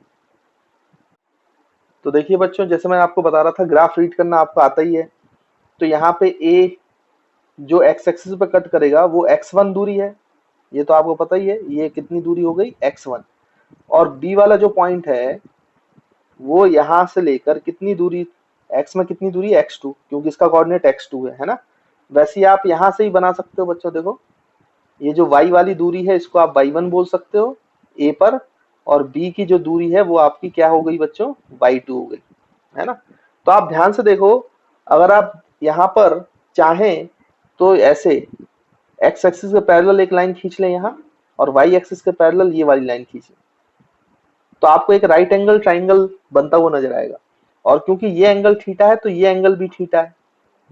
तो देखिए बच्चों, जैसे मैं आपको बता रहा था, ग्राफ रीड करना आपको आता ही है, तो यहाँ पे a जो x एक्सिस पे कट करेगा वो x1 दूरी है, ये तो आपको पता ही है, ये कितनी दूरी हो गई x1, और b वाला जो पॉइंट है वो यहां से लेकर कितनी दूरी, x में कितनी दूरी x2, क्योंकि इसका कोऑर्डिनेट x2 है ना। वैसे ही आप यहां से ही बना सकते हो बच्चों, देखो ये जो y वाली दूरी है इसको आप y1 बोल सकते हो a पर, और b की जो दूरी है वो आपकी क्या हो गई बच्चों, y2 हो गई, है ना। तो आप ध्यान से देखो, अगर आप यहाँ पर चाहें तो ऐसे x एक्सिस के पैरेलल एक लाइन खींच लें यहाँ, और y एक्सिस के पैरेलल ये वाली लाइन खींच लें, तो आपको एक राइट एंगल ट्राइंगल बनता हुआ नजर आएगा, और क्योंकि ये एंगल थीटा है तो ये एंगल भी थीटा है,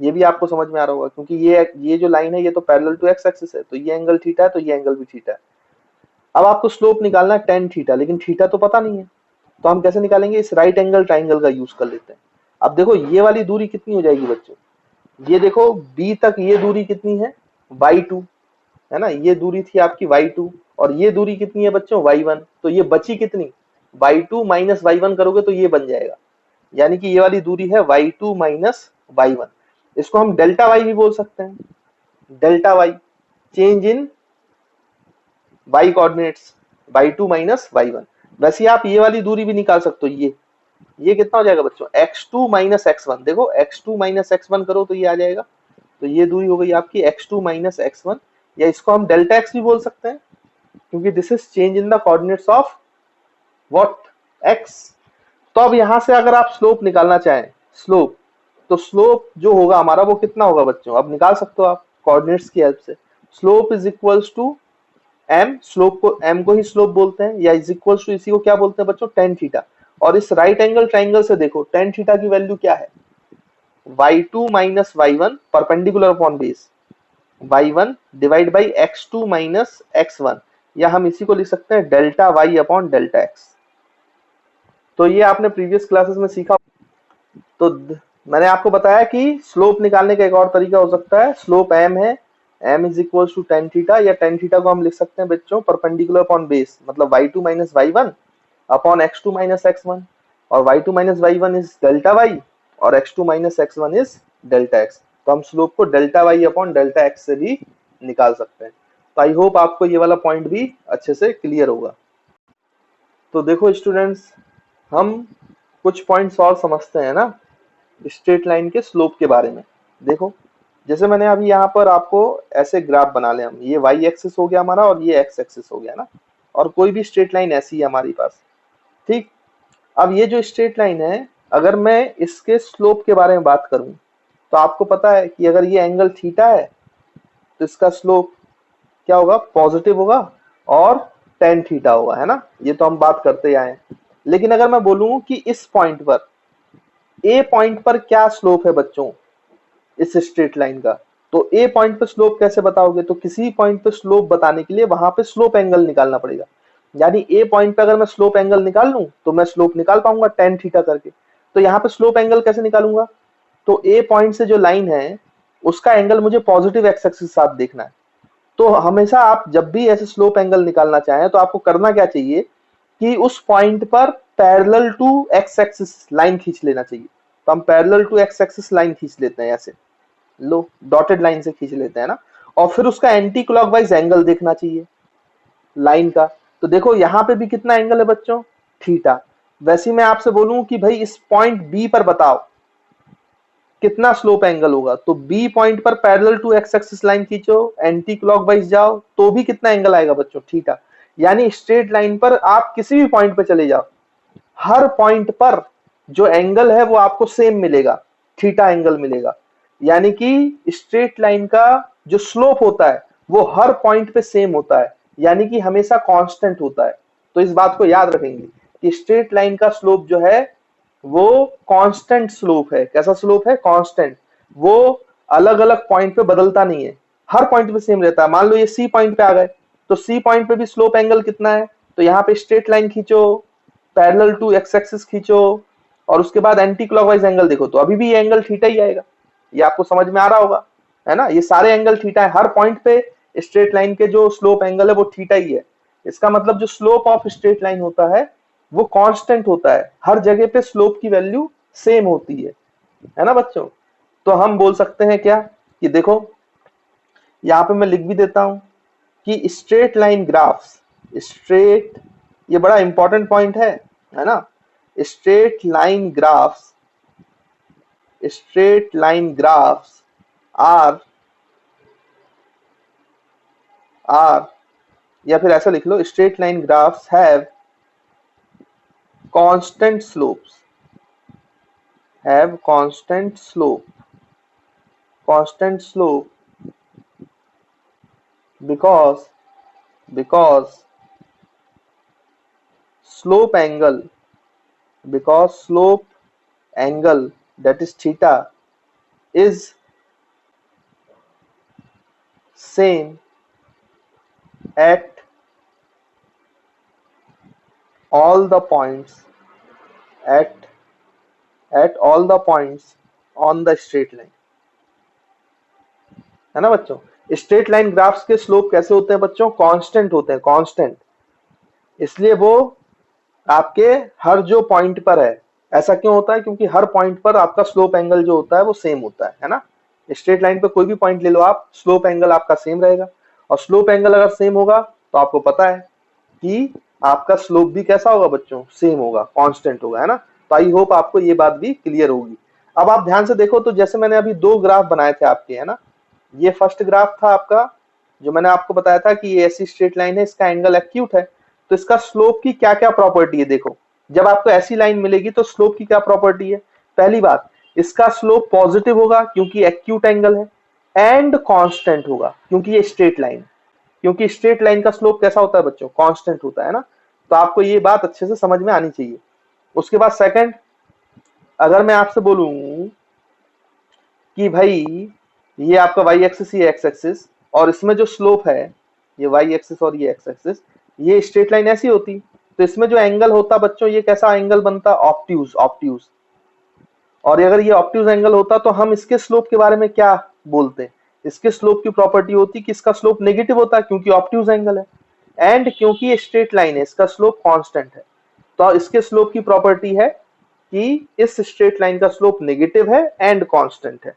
ये भी आपको समझ में आ रहा होगा, क्योंकि ये जो लाइन है ये तो पैरेलल टू एक्स एक्सिस है, तो ये एंगल थीटा है, तो ये एंगल भी थीटा है। अब आपको स्लोप निकालना है टेन थीटा, लेकिन थीटा तो पता नहीं है, तो हम कैसे निकालेंगे? इस राइट एंगल ट्राइंगल का यूज कर लेते हैं। अब देखो ये वाली दूरी कितनी हो जाएगी बच्चों, ये देखो बी तक ये दूरी कितनी है, y2 है ना, ये दूरी थी आपकी y2, और ये दूरी कितनी है बच्चों, y1, तो ये बची कितनी, y2 माइनस y1 करोगे तो ये बन जाएगा, यानी कि ये वाली दूरी है y2 माइनस y1। इसको हम डेल्टा y भी बोल सकते हैं, delta y, change in y coordinates, y2 minus y1। वैसे आप ये वाली दूरी भी निकाल सकते हो, ये कितना हो जाएगा बच्चों, x2 माइनस x1, देखो x2 माइनस x1 करो तो ये आ जाएगा, तो ये दूरी हो गई आपकी x2 माइनस x1, या इसको हम डेल्टा x भी बोल सकते हैं, क्योंकि this is change in the coordinates of what, x। तो अब यहां से अगर आप स्लोप निकालना चाहें, स्लोप, तो स्लोप जो होगा हमारा वो कितना होगा बच्चों, अब निकाल सकते हो आप कोऑर्डिनेट्स की हेल्प से। Slope is equals to m, slope को m को ही स्लोप बोलते हैं, या इज इक्वल्स टू इसी को क्या बोलते हैं बच्चों, टेन थीटा। और इस राइट एंगल ट्राइंगल से देखो टेन थीटा की वैल्यू क्या है, y2 minus y1 perpendicular upon base, y1 divide by x2 minus x1, या हम इसी को लिख सकते हैं delta y upon delta x। तो ये आपने प्रीवियस क्लासेस में सीखा। तो मैंने आपको बताया कि स्लोप निकालने का एक और तरीका हो सकता है, स्लोप m है, m is equal to tan theta, या टेन थीटा को हम लिख सकते हैं बच्चों परपेंडिकुलर अपॉन बेस, मतलब y2 minus y1 upon x2 minus x1, और y2 minus y1 is delta y, और x2 minus x1 is delta x। तो हम स्लोप को delta y upon delta x से भी निकाल सकते हैं। तो आई होप आपको ये वाला पॉइंट भी अच्छे से क्लियर होगा। तो देखो स्टूडेंट्स, हम कुछ पॉइंट्स और समझते हैं ना स्ट्रेट लाइन के स्लोप के बारे में। देखो जैसे मैंने अभी यहाँ पर आपको ऐसे ग्राफ बना लिया, हम ये y एक्सिस हो गया हमारा और ये x एक्सिस हो गया ना, और कोई भी स्ट्रेट लाइन ऐसी है हमारी पास, ठीक। अब ये जो स्ट्रेट लाइन है, अगर मैं इसके स्लोप के बारे में बात करूं, तो आपको पता है कि अगर ये एंगल थीटा है तो इसका स्लोप क्या होगा, पॉजिटिव होगा, और टेन थीटा होगा, है ना, ये तो हम बात करते आए हैं। लेकिन अगर मैं बोलूं कि इस पॉइंट पर, ए पॉइंट पर क्या स्लोप है बच्चों इस स्ट्रेट लाइन का, तो ए पॉइंट पे स्लोप कैसे बताओगे, तो किसी पॉइंट पे स्लोप बताने के लिए वहां पे स्लोप एंगल निकालना पड़ेगा। यानी ए पॉइंट पे अगर मैं स्लोप एंगल निकाल लूं तो मैं स्लोप निकाल पाऊंगा टेन थीटा करके। तो यहाँ पे स्लोप एंगल कैसे निकालूंगा, तो ए पॉइंट से जो लाइन है उसका एंगल मुझे पॉजिटिव एक्स एक्सिस के साथ देखना है। तो हमेशा आप जब भी ऐसे स्लोप एंगल निकालना चाहें तो आपको करना क्या चाहिए कि उस पॉइंट पर parallel to x axis line खींच लेना चाहिए। तो हम parallel to x axis line खींच लेते हैं, ऐसे लो डॉटेड लाइन से खींच लेते हैं ना, और फिर उसका एंटी क्लॉकवाइज एंगल देखना चाहिए लाइन का। तो देखो यहाँ पे भी कितना एंगल है बच्चों, थीटा। वैसे मैं आपसे बोलूं कि भाई इस पॉइंट बी पर बताओ कितना स्लोप एंगल होगा, तो बी पॉइंट पर parallel to x axis line खींचो, एंटी क्लॉकवाइज जाओ, तो भी कितना एंगल आएगा बच्चों, थीटा। यानी स्ट्रेट लाइन पर आप किसी भी पॉइंट पे चले जाओ, हर पॉइंट पर जो एंगल है वो आपको सेम मिलेगा, थीटा एंगल मिलेगा। यानी कि स्ट्रेट लाइन का जो स्लोप होता है वो हर पॉइंट पे सेम होता है, यानी कि हमेशा कांस्टेंट होता है। तो इस बात को याद रखेंगे कि स्ट्रेट लाइन का स्लोप जो है वो कांस्टेंट स्लोप है। कैसा स्लोप है, कांस्टेंट। वो अलग अलग पॉइंट पे बदलता नहीं है, हर पॉइंट पे सेम रहता है। मान लो ये सी पॉइंट पे आ गए, तो सी पॉइंट पे भी स्लोप एंगल कितना है, तो यहाँ पे स्ट्रेट लाइन खींचो, पैरेलल टू एक्स एक्सिस खींचो, और उसके बाद एंटी क्लॉकवाइज एंगल देखो, तो अभी भी ये एंगल थीटा ही आएगा। ये आपको समझ में आ रहा होगा, है ना, ये सारे एंगल थीटा है, हर पॉइंट पे स्ट्रेट लाइन के जो स्लोप एंगल है वो थीटा ही है। इसका मतलब जो स्लोप ऑफ स्ट्रेट लाइन होता है वो कांस्टेंट होता है, हर जगह पे स्लोप की वैल्यू सेम होती है ना बच्चों। तो हम बोल सकते हैं क्या कि देखो यहाँ पे मैं लिख भी देता हूं कि स्ट्रेट लाइन ग्राफ्स, स्ट्रेट, ये बड़ा इंपॉर्टेंट पॉइंट है ना, straight line graphs, straight line graphs are are या फिर ऐसा लिख लो, straight line graphs have constant slopes, have constant slope because slope angle, that is theta is same at all the points at all the points on the straight line, है ना बच्चों। Straight line graphs के slope कैसे होते हैं बच्चों, constant होते हैं, कांस्टेंट। इसलिए वो आपके हर जो पॉइंट पर है, ऐसा क्यों होता है, क्योंकि हर पॉइंट पर आपका स्लोप एंगल जो होता है वो सेम होता है ना। स्ट्रेट लाइन पे कोई भी पॉइंट ले लो आप, स्लोप एंगल आपका सेम रहेगा, और स्लोप एंगल अगर सेम होगा तो आपको पता है कि आपका स्लोप भी कैसा होगा बच्चों, सेम होगा, कांस्टेंट होगा, है ना। तो आई होप आपको ये बात भी क्लियर होगी। अब आप ध्यान से देखो, तो जैसे मैंने अभी दो ग्राफ बनाए थे आपके, है ना। ये फर्स्ट ग्राफ था आपका, जो मैंने आपको बताया था कि ये ऐसी स्ट्रेट लाइन है, इसका एंगल एक्यूट है, तो इसका स्लोप की क्या क्या प्रॉपर्टी है देखो। जब आपको ऐसी लाइन मिलेगी तो स्लोप की क्या प्रॉपर्टी है, पहली बात, इसका स्लोप पॉजिटिव होगा क्योंकि एक्यूट एंगल है, एंड कांस्टेंट होगा क्योंकि ये स्ट्रेट लाइन, क्योंकि स्ट्रेट लाइन का स्लोप कैसा होता है बच्चों, कांस्टेंट होता है ना। तो आपको ये बात अच्छे से समझ में आनी चाहिए। उसके बाद सेकंड, अगर मैं आपसे बोलूं कि भाई ये आपका वाई एक्सिस, ये एक्स एक्सिस, और इसमें जो स्लोप है ये वाई एक्सिस और ये एक्स एक्सिस, ये स्ट्रेट लाइन ऐसी होती, तो इसमें जो एंगल होता बच्चों, ये कैसा एंगल बनता, ऑब्ट्यूज, ऑब्ट्यूज। और अगर ये ऑब्ट्यूज एंगल होता तो हम इसके स्लोप के बारे में क्या बोलते हैं, इसके स्लोप की प्रॉपर्टी होती कि इसका स्लोप नेगेटिव होता है क्योंकि ऑब्ट्यूज एंगल है, एंड क्योंकि ये स्ट्रेट लाइन है इसका स्लोप कांस्टेंट है, तो इसके स्लोप की प्रॉपर्टी है कि इस स्ट्रेट लाइन का स्लोप नेगेटिव है एंड कांस्टेंट है,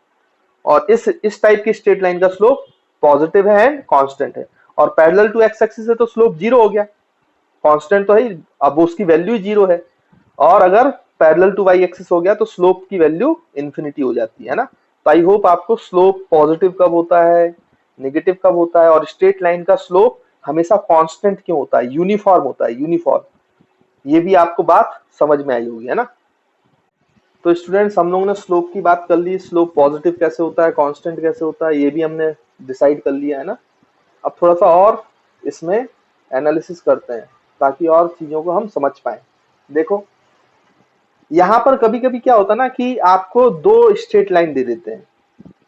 और इस टाइप की स्ट्रेट लाइन का स्लोप पॉजिटिव है एंड कांस्टेंट है। और पैरेलल टू एक्स एक्सिस है तो स्लोप जीरो हो गया, कांस्टेंट तो है, अब उसकी वैल्यू जीरो है, और अगर पैरेलल टू वाई एक्सिस हो गया तो स्लोप की वैल्यू इंफिनिटी हो जाती है ना। तो आई होप आपको स्लोप पॉजिटिव कब होता है, नेगेटिव कब होता है, और स्ट्रेट लाइन का स्लोप हमेशा कांस्टेंट क्यों होता है, यूनिफॉर्म होता है, यूनिफॉर्म, ये भी आपको बात समझ में आई होगी, है ना। तो स्टूडेंट्स, हम लोगों ने स्लोप की बात कर ली, स्लोप पॉजिटिव कैसे होता है, कांस्टेंट कैसे होता है, ये भी हमने डिसाइड कर लिया है ना। अब थोड़ा सा और इसमें एनालिसिस करते हैं ताकि और चीजों को हम समझ पाए। देखो यहाँ पर कभी कभी क्या होता है ना कि आपको दो स्ट्रेट लाइन दे देते हैं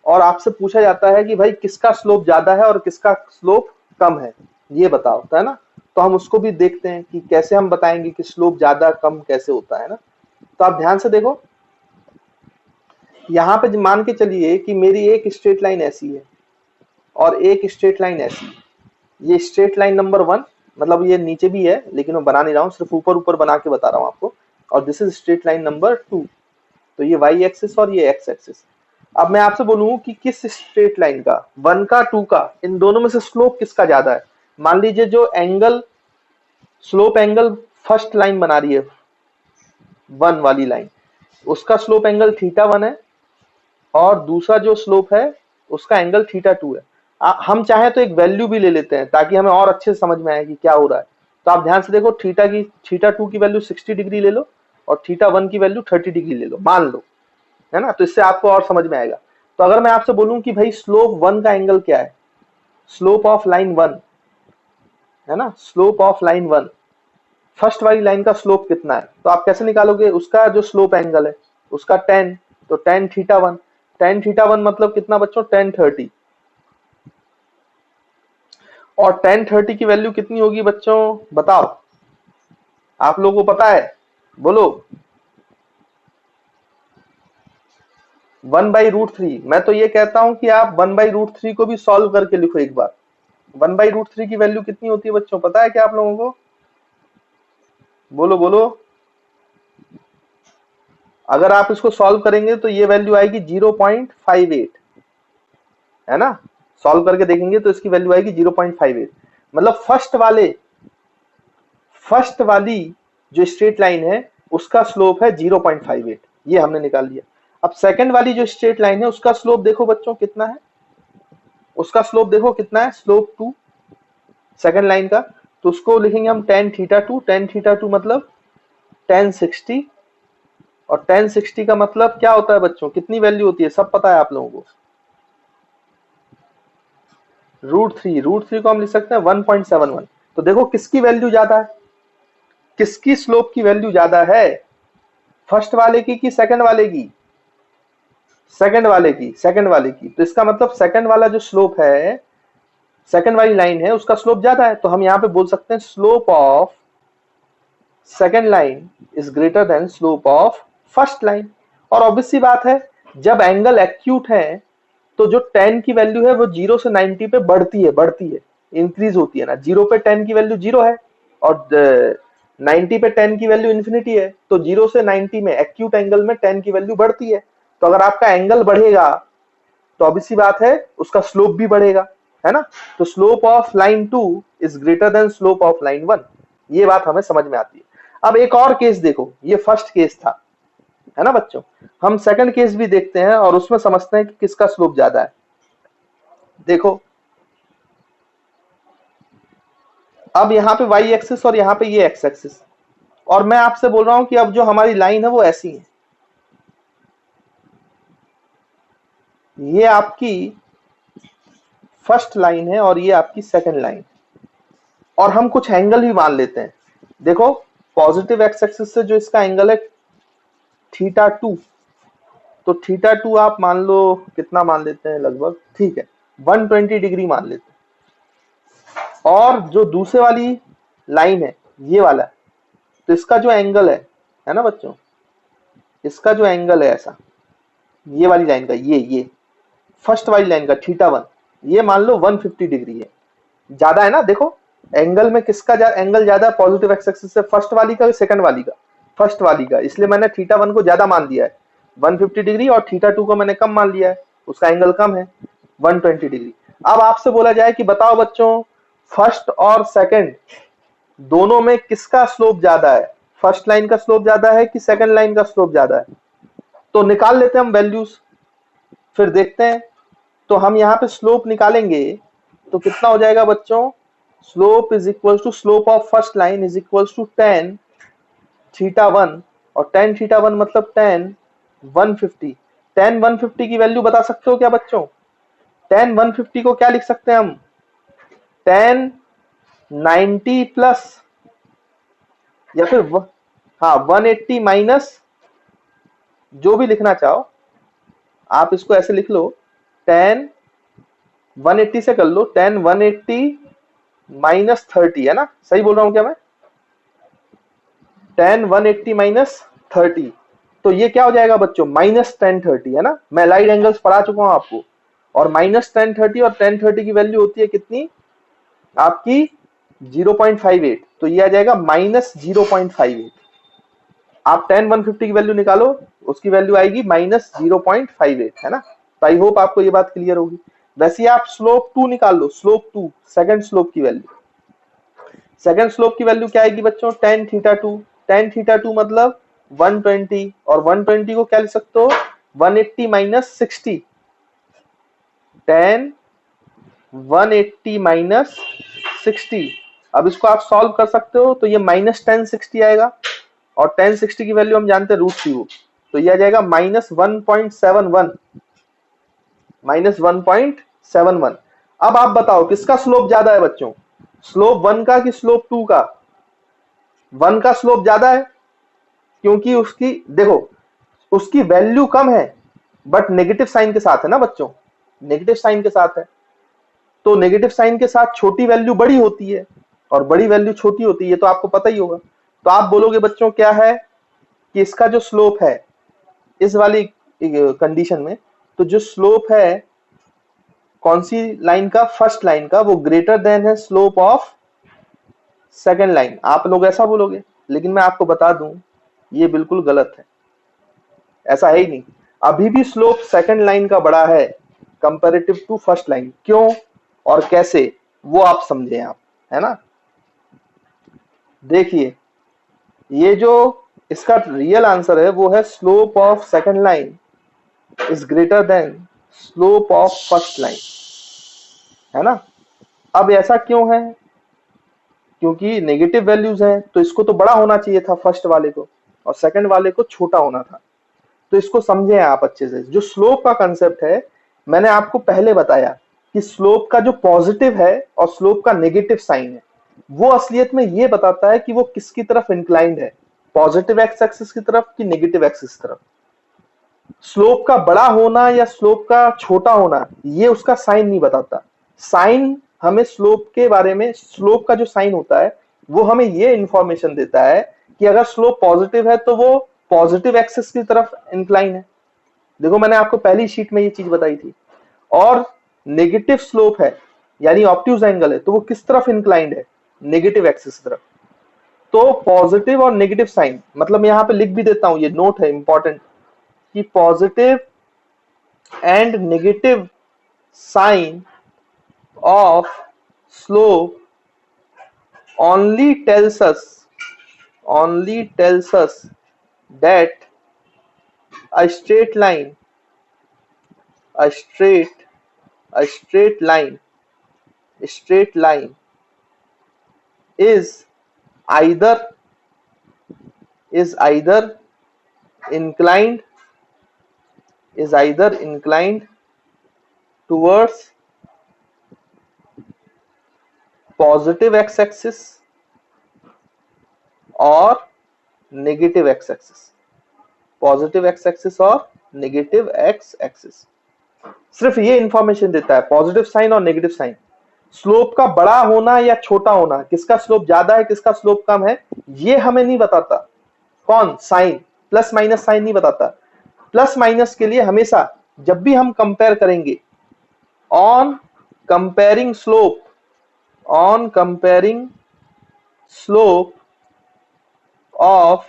और आपसे पूछा जाता है कि भाई किसका स्लोप ज्यादा है और किसका स्लोप कम है, ये बताओ, है ना। तो हम उसको भी देखते हैं कि कैसे हम बताएंगे कि स्लोप ज्यादा कम कैसे होता है ना। तो आप ध्यान से देखो, यहाँ पे मान के चलिए कि मेरी एक स्ट्रेट लाइन ऐसी है और एक स्ट्रेट लाइन ऐसी है। ये स्ट्रेट लाइन नंबर 1, मतलब ये नीचे भी है लेकिन मैं बना नहीं रहा हूँ, सिर्फ ऊपर ऊपर बना के बता रहा हूँ आपको। और this is straight line number 2, तो ये वाई एक्सिस और ये एक्स एक्सिस। अब मैं आपसे बोलूँ कि किस स्ट्रेट लाइन का, 1 का 2 का, इन दोनों में से स्लोप किसका ज्यादा है। मान लीजिए जो angle, slope angle first line बना रही है 1 वाली लाइन, उसका स्लोप एंगल θ1 है, और दूसरा जो स्लोप है उसका एंगल θ2 है। हम चाहे तो एक वैल्यू भी ले लेते हैं ताकि हमें और अच्छे से समझ में आए कि क्या हो रहा है। तो आप ध्यान से देखो, θ2 की वैल्यू 60 डिग्री ले लो और θ1 की वैल्यू 30 डिग्री ले लो, मान लो, है ना। तो इससे आपको और समझ में आएगा। तो अगर मैं आपसे बोलूं कि भाई स्लोप 1 का एंगल क्या है, स्लोप ऑफ लाइन 1, है ना, स्लोप ऑफ लाइन 1, फर्स्ट वाली लाइन का स्लोप कितना है, तो आप कैसे निकालोगे, उसका जो स्लोप एंगल है उसका 10, तो tan θ1, tan θ1 मतलब कितना बच्चों, tan 30, और tan 30 की वैल्यू कितनी होगी बच्चों, बताओ, आप लोगों को पता है, बोलो। 1/√3। मैं तो ये कहता हूं कि आप 1/√3 को भी सॉल्व करके लिखो एक बार। 1/√3 की वैल्यू कितनी होती है बच्चों, पता है क्या आप लोगों को, बोलो बोलो। अगर आप इसको सॉल्व करेंगे तो ये वैल्यू आएगी 0.58, है ना। सॉल्व करके देखेंगे तो इसकी वैल्यू आएगी 0.58, मतलब फर्स्ट वाली जो स्ट्रेट लाइन है उसका स्लोप है 0.58, ये हमने निकाल लिया। अब सेकंड वाली जो स्ट्रेट लाइन है उसका स्लोप देखो बच्चों कितना है, उसका स्लोप देखो कितना है, स्लोप 2 सेकंड लाइन का, तो उसको लिखेंगे हम tan θ2, tan θ2 मतलब tan 60, और tan 60 का मतलब क्या होता है बच्चों, कितनी वैल्यू होती है, सब पता है आप लोगों को, √3 को हम लिख सकते हैं 1.71। तो देखो किसकी वैल्यू ज्यादा है, किसकी स्लोप की वैल्यू ज्यादा है, फर्स्ट वाले की कि सेकंड वाले की, सेकंड वाले की, सेकंड वाले की। तो इसका मतलब सेकंड वाला जो स्लोप है सेकंड वाली लाइन है उसका स्लोप ज्यादा है, तो हम यहाँ पे बोल सकते हैं slope of second line is greater than slope of first line. और ऑब्वियस सी बात है, जब एंगल एक्यूट है तो जो tan की वैल्यू है वो 0 से 90 पे बढ़ती है, इंक्रीज होती है ना। 0 पे tan की वैल्यू 0 है और 90 पे tan की वैल्यू इंफिनिटी है, तो 0 से 90 में एक्यूट एंगल में tan की वैल्यू बढ़ती है। तो अगर आपका एंगल बढ़ेगा तो ऑब्वियस सी बात है उसका स्लोप भी बढ़ेगा, है ना। तो slope of line 2 is greater than slope of line 1, ये बात हमें समझ में आती है। अब एक और केस देखो, ये फर्स्ट केस था, है ना बच्चों। हम सेकंड केस भी देखते हैं और उसमें समझते हैं कि किसका स्लोप ज्यादा है। देखो अब यहाँ पे y एक्सिस और यहाँ पे ये x एक्सिस, और मैं आपसे बोल रहा हूं कि अब जो हमारी लाइन है वो ऐसी है, ये आपकी फर्स्ट लाइन है और ये आपकी सेकंड लाइन, और हम कुछ एंगल भी मान लेते हैं। देखो पॉजिटिव x एक्सिस से जो इसका एंगल है θ2, तो θ2 आप मान लो कितना मान लेते हैं लगभग, ठीक है 120 डिग्री मान लेते हैं। और जो दूसरे वाली लाइन है ये वाला, तो इसका जो एंगल है ना बच्चों, इसका जो एंगल है ऐसा, ये वाली लाइन का, ये फर्स्ट वाली लाइन का θ1, ये मान लो 150 डिग्री है, ज्यादा है ना। देखो एंगल में किसका एंगल ज्यादा है पॉजिटिव एक्स एक्सिस से, फर्स्ट वाली का सेकंड वाली का, फर्स्ट वाली का, इसलिए मैंने θ1 को ज्यादा मान दिया है 150 डिग्री, और θ2 को मैंने कम मान लिया है, उसका एंगल कम है 120 डिग्री। अब आपसे बोला जाए कि बताओ बच्चों फर्स्ट और सेकंड दोनों में किसका स्लोप ज्यादा है, फर्स्ट लाइन का स्लोप ज्यादा है कि सेकंड लाइन का स्लोप ज्यादा है। तो निकाल लेते हैं हम वैल्यूज, फिर देखते हैं। तो हम यहाँ पे स्लोप निकालेंगे तो कितना हो जाएगा बच्चों, slope is equal to slope of first line is equal to tan θ1, और tan θ1 मतलब tan 150। tan 150 की वैल्यू बता सकते हो क्या बच्चों, tan 150 को क्या लिख सकते हैं हम, tan 90 प्लस, या फिर हाँ 180 माइनस, जो भी लिखना चाहो आप इसको ऐसे लिख लो, tan 180 से कर लो, tan 180 माइनस 30, है ना, सही बोल रहा हूं क्या मैं, tan 180 माइनस 30, तो ये क्या हो जाएगा बच्चों माइनस tan 30, है ना। मैं लाइट एंगल्स पढ़ा चुका हूं आपको, और माइनस tan 30 और tan 30 की वैल्यू होती है कितनी आपकी 0.58, तो ये आ जाएगा माइनस 0.58। आप tan 150 की वैल्यू निकालो, उसकी वैल्यू आएगी माइनस 0.58, है ना। तो आई होप आपको ये बात क्लियर होगी। वैसे ही आप स्लोप 2 निकाल लो, स्लोप 2 सेकंड स्लोप की वैल्यू, सेकंड स्लोप की वैल्यू क्या आएगी बच्चों, tan θ2, tan θ2 मतलब 120, और 120 को क्या लिख सकते हो 180 माइनस 60, tan 180 माइनस 60। अब इसको आप सॉल्व कर सकते हो, तो ये माइनस tan 60 आएगा, और tan 60 की वैल्यू हम जानते हैं √3, तो ये आ जाएगा माइनस 1.71, माइनस 1.71। अब आप बताओ किसका स्लोप ज्यादा है बच्चों, स्लोप 1 का कि स्लोप 2 का, 1 का स्लोप ज्यादा है, क्योंकि उसकी देखो उसकी वैल्यू कम है बट नेगेटिव साइन के साथ है ना बच्चों, नेगेटिव साइन के साथ है, तो नेगेटिव साइन के साथ छोटी वैल्यू बड़ी होती है और बड़ी वैल्यू छोटी होती है, ये तो आपको पता ही होगा। तो आप बोलोगे बच्चों क्या है कि इसका जो स्लोप है इस वाली कंडीशन में, तो जो स्लोप है कौन सी लाइन का, फर्स्ट लाइन का, वो ग्रेटर देन है स्लोप ऑफ सेकंड लाइन, आप लोग ऐसा बोलोगे। लेकिन मैं आपको बता दूं ये बिल्कुल गलत है, ऐसा है ही नहीं। अभी भी स्लोप सेकंड लाइन का बड़ा है कंपैरेटिव टू फर्स्ट लाइन, क्यों और कैसे वो आप समझें आप, है ना। देखिए ये जो इसका रियल आंसर है वो है slope of second line is greater than slope of first line, है ना। अब ऐसा क्यों है, क्योंकि नेगेटिव वैल्यूज हैं, तो इसको तो बड़ा होना चाहिए था फर्स्ट वाले को, और सेकंड वाले को छोटा होना था। तो इसको समझे आप अच्छे से, जो स्लोप का कंसेप्ट है मैंने आपको पहले बताया कि स्लोप का जो पॉजिटिव है और स्लोप का नेगेटिव साइन है वो असलियत में ये बताता है कि वो किसकी तरफ इंक्लाइंड है, पॉजिटिव एक्स एक्सिस की तरफ कि नेगेटिव एक्सिस की तरफ। स्लोप का बड़ा होना या स्लोप का छोटा होना ये उसका साइन नहीं बताता, साइन हमें स्लोप के बारे में, स्लोप का जो साइन होता है वो हमें ये इंफॉर्मेशन देता है कि अगर स्लोप पॉजिटिव है तो वो पॉजिटिव एक्सिस की तरफ इंक्लाइन है। देखो मैंने आपको पहली शीट में ये चीज बताई थी। और नेगेटिव स्लोप है यानी ऑब्ट्यूज एंगल है तो वो किस तरफ इंक्लाइंड है, नेगेटिव एक्सिस की तरफ। तो पॉजिटिव और नेगेटिव साइन, मतलब मैं यहाँ पे लिख भी देता हूं, ये नोट है इंपॉर्टेंट, कि positive and negative sign of slope only tells us that a straight line a straight line is either inclined towards positive x-axis or negative x-axis, positive x axis और नेगेटिव एक्स एक्सिस। सिर्फ ये information देता है, positive sign और negative sign. Slope का बड़ा होना या छोटा होना, किसका स्लोप ज्यादा है किसका स्लोप कम है, ये हमें नहीं बताता। कौन? साइन, प्लस माइनस साइन नहीं बताता। प्लस माइनस के लिए हमेशा जब भी हम कंपेयर करेंगे, on comparing slope of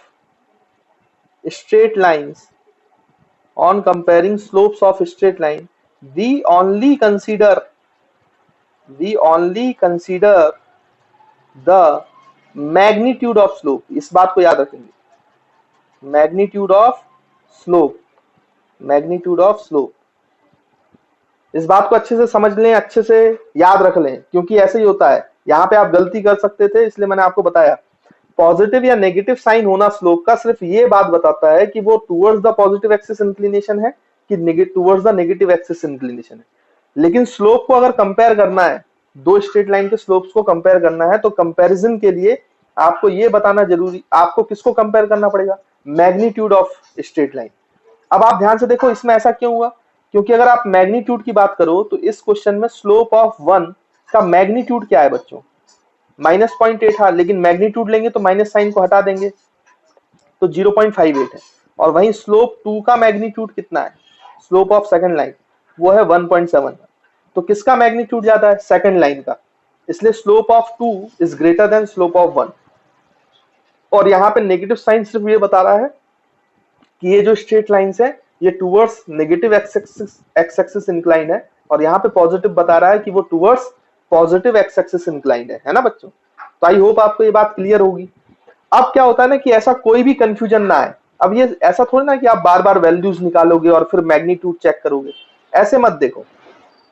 straight lines, on comparing slopes of straight line, we only consider the magnitude of slope। इस बात को याद रखेंगे, magnitude of slope। इस बात को अच्छे से समझ लें, अच्छे से याद रख लें, क्योंकि ऐसे ही होता है। यहाँ पे आप गलती कर सकते थे, इसलिए मैंने आपको बताया। पॉजिटिव या नेगेटिव साइन होना स्लोप का सिर्फ ये बात बताता है कि वो towards the positive axis inclination है कि towards the negative axis inclination है। लेकिन स्लोप को अगर कंपेयर करना है, दो स्ट्रेट लाइन के स्लोप्स को कंपेयर करना है, तो कंपैरिजन के लिए आपको ये बताना जरूरी, आपको किसको कंपेयर करना पड़ेगा? Magnitude of straight line. अब आप ध्यान से देखो इसमें ऐसा क्यों हुआ, क्योंकि अगर आप मैग्नीट्यूड की बात करो तो इस क्वेश्चन में स्लोप ऑफ 1 का मैग्नीट्यूड क्या है बच्चों? -0.8 था, लेकिन मैग्नीट्यूड लेंगे तो माइनस साइन को हटा देंगे तो 0.58 है। और वहीं स्लोप 2 का मैग्नीट्यूड कितना है? स्लोप ऑफ सेकंड लाइन वो है 1.7। तो किसका मैग्नीट्यूड ज्यादा है? सेकंड लाइन का। इसलिए slope of 2 is greater than slope of 1। और यहाँ पे नेगेटिव साइन सिर्फ ये बता रहा है कि ये जो स्ट्रेट लाइंस है ये towards negative x axis incline है, और यहाँ पे पॉजिटिव बता रहा है कि वो towards positive x axis inclined है ना बच्चों? तो आई होप आपको ये बात क्लियर होगी। अब क्या होता है ना कि ऐसा कोई भी कंफ्यूजन ना आए। अब ये ऐसा थोड़ी ना कि आप बार बार वैल्यूज निकालोगे और फिर मैग्नीट्यूड चेक करोगे, ऐसे मत देखो।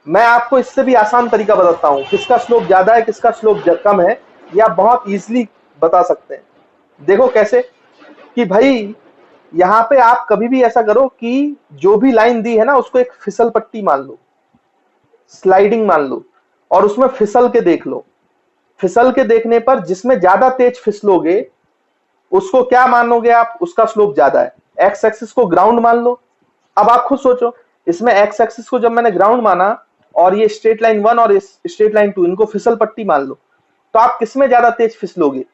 मैं आपको इससे भी आसान तरीका बताता हूँ, किसका स्लोप ज्यादा है किसका स्लोप कम है, ये आप बहुत इजीली बता सकते हैं। देखो कैसे, कि भाई यहाँ पे आप कभी भी ऐसा करो कि जो भी लाइन दी है ना उसको एक फिसल पट्टी मान लो, स्लाइडिंग मान लो, और उसमें फिसल के देख लो। फिसल के देखने पर जिसमें ज्यादा तेज फिसलोगे उसको क्या मानोगे आप? उसका स्लोप ज्यादा है। एक्स एक्सिस को ग्राउंड मान लो। अब आप खुद सोचो, इसमें एक्स एक्सिस को जब मैंने ग्राउंड माना और ये स्ट्रेट लाइन 1 और स्ट्रेट लाइन 2 इनको फिसल पट्टी मान लो, तो आप किसमें ज्यादा तेज फिसलोगे?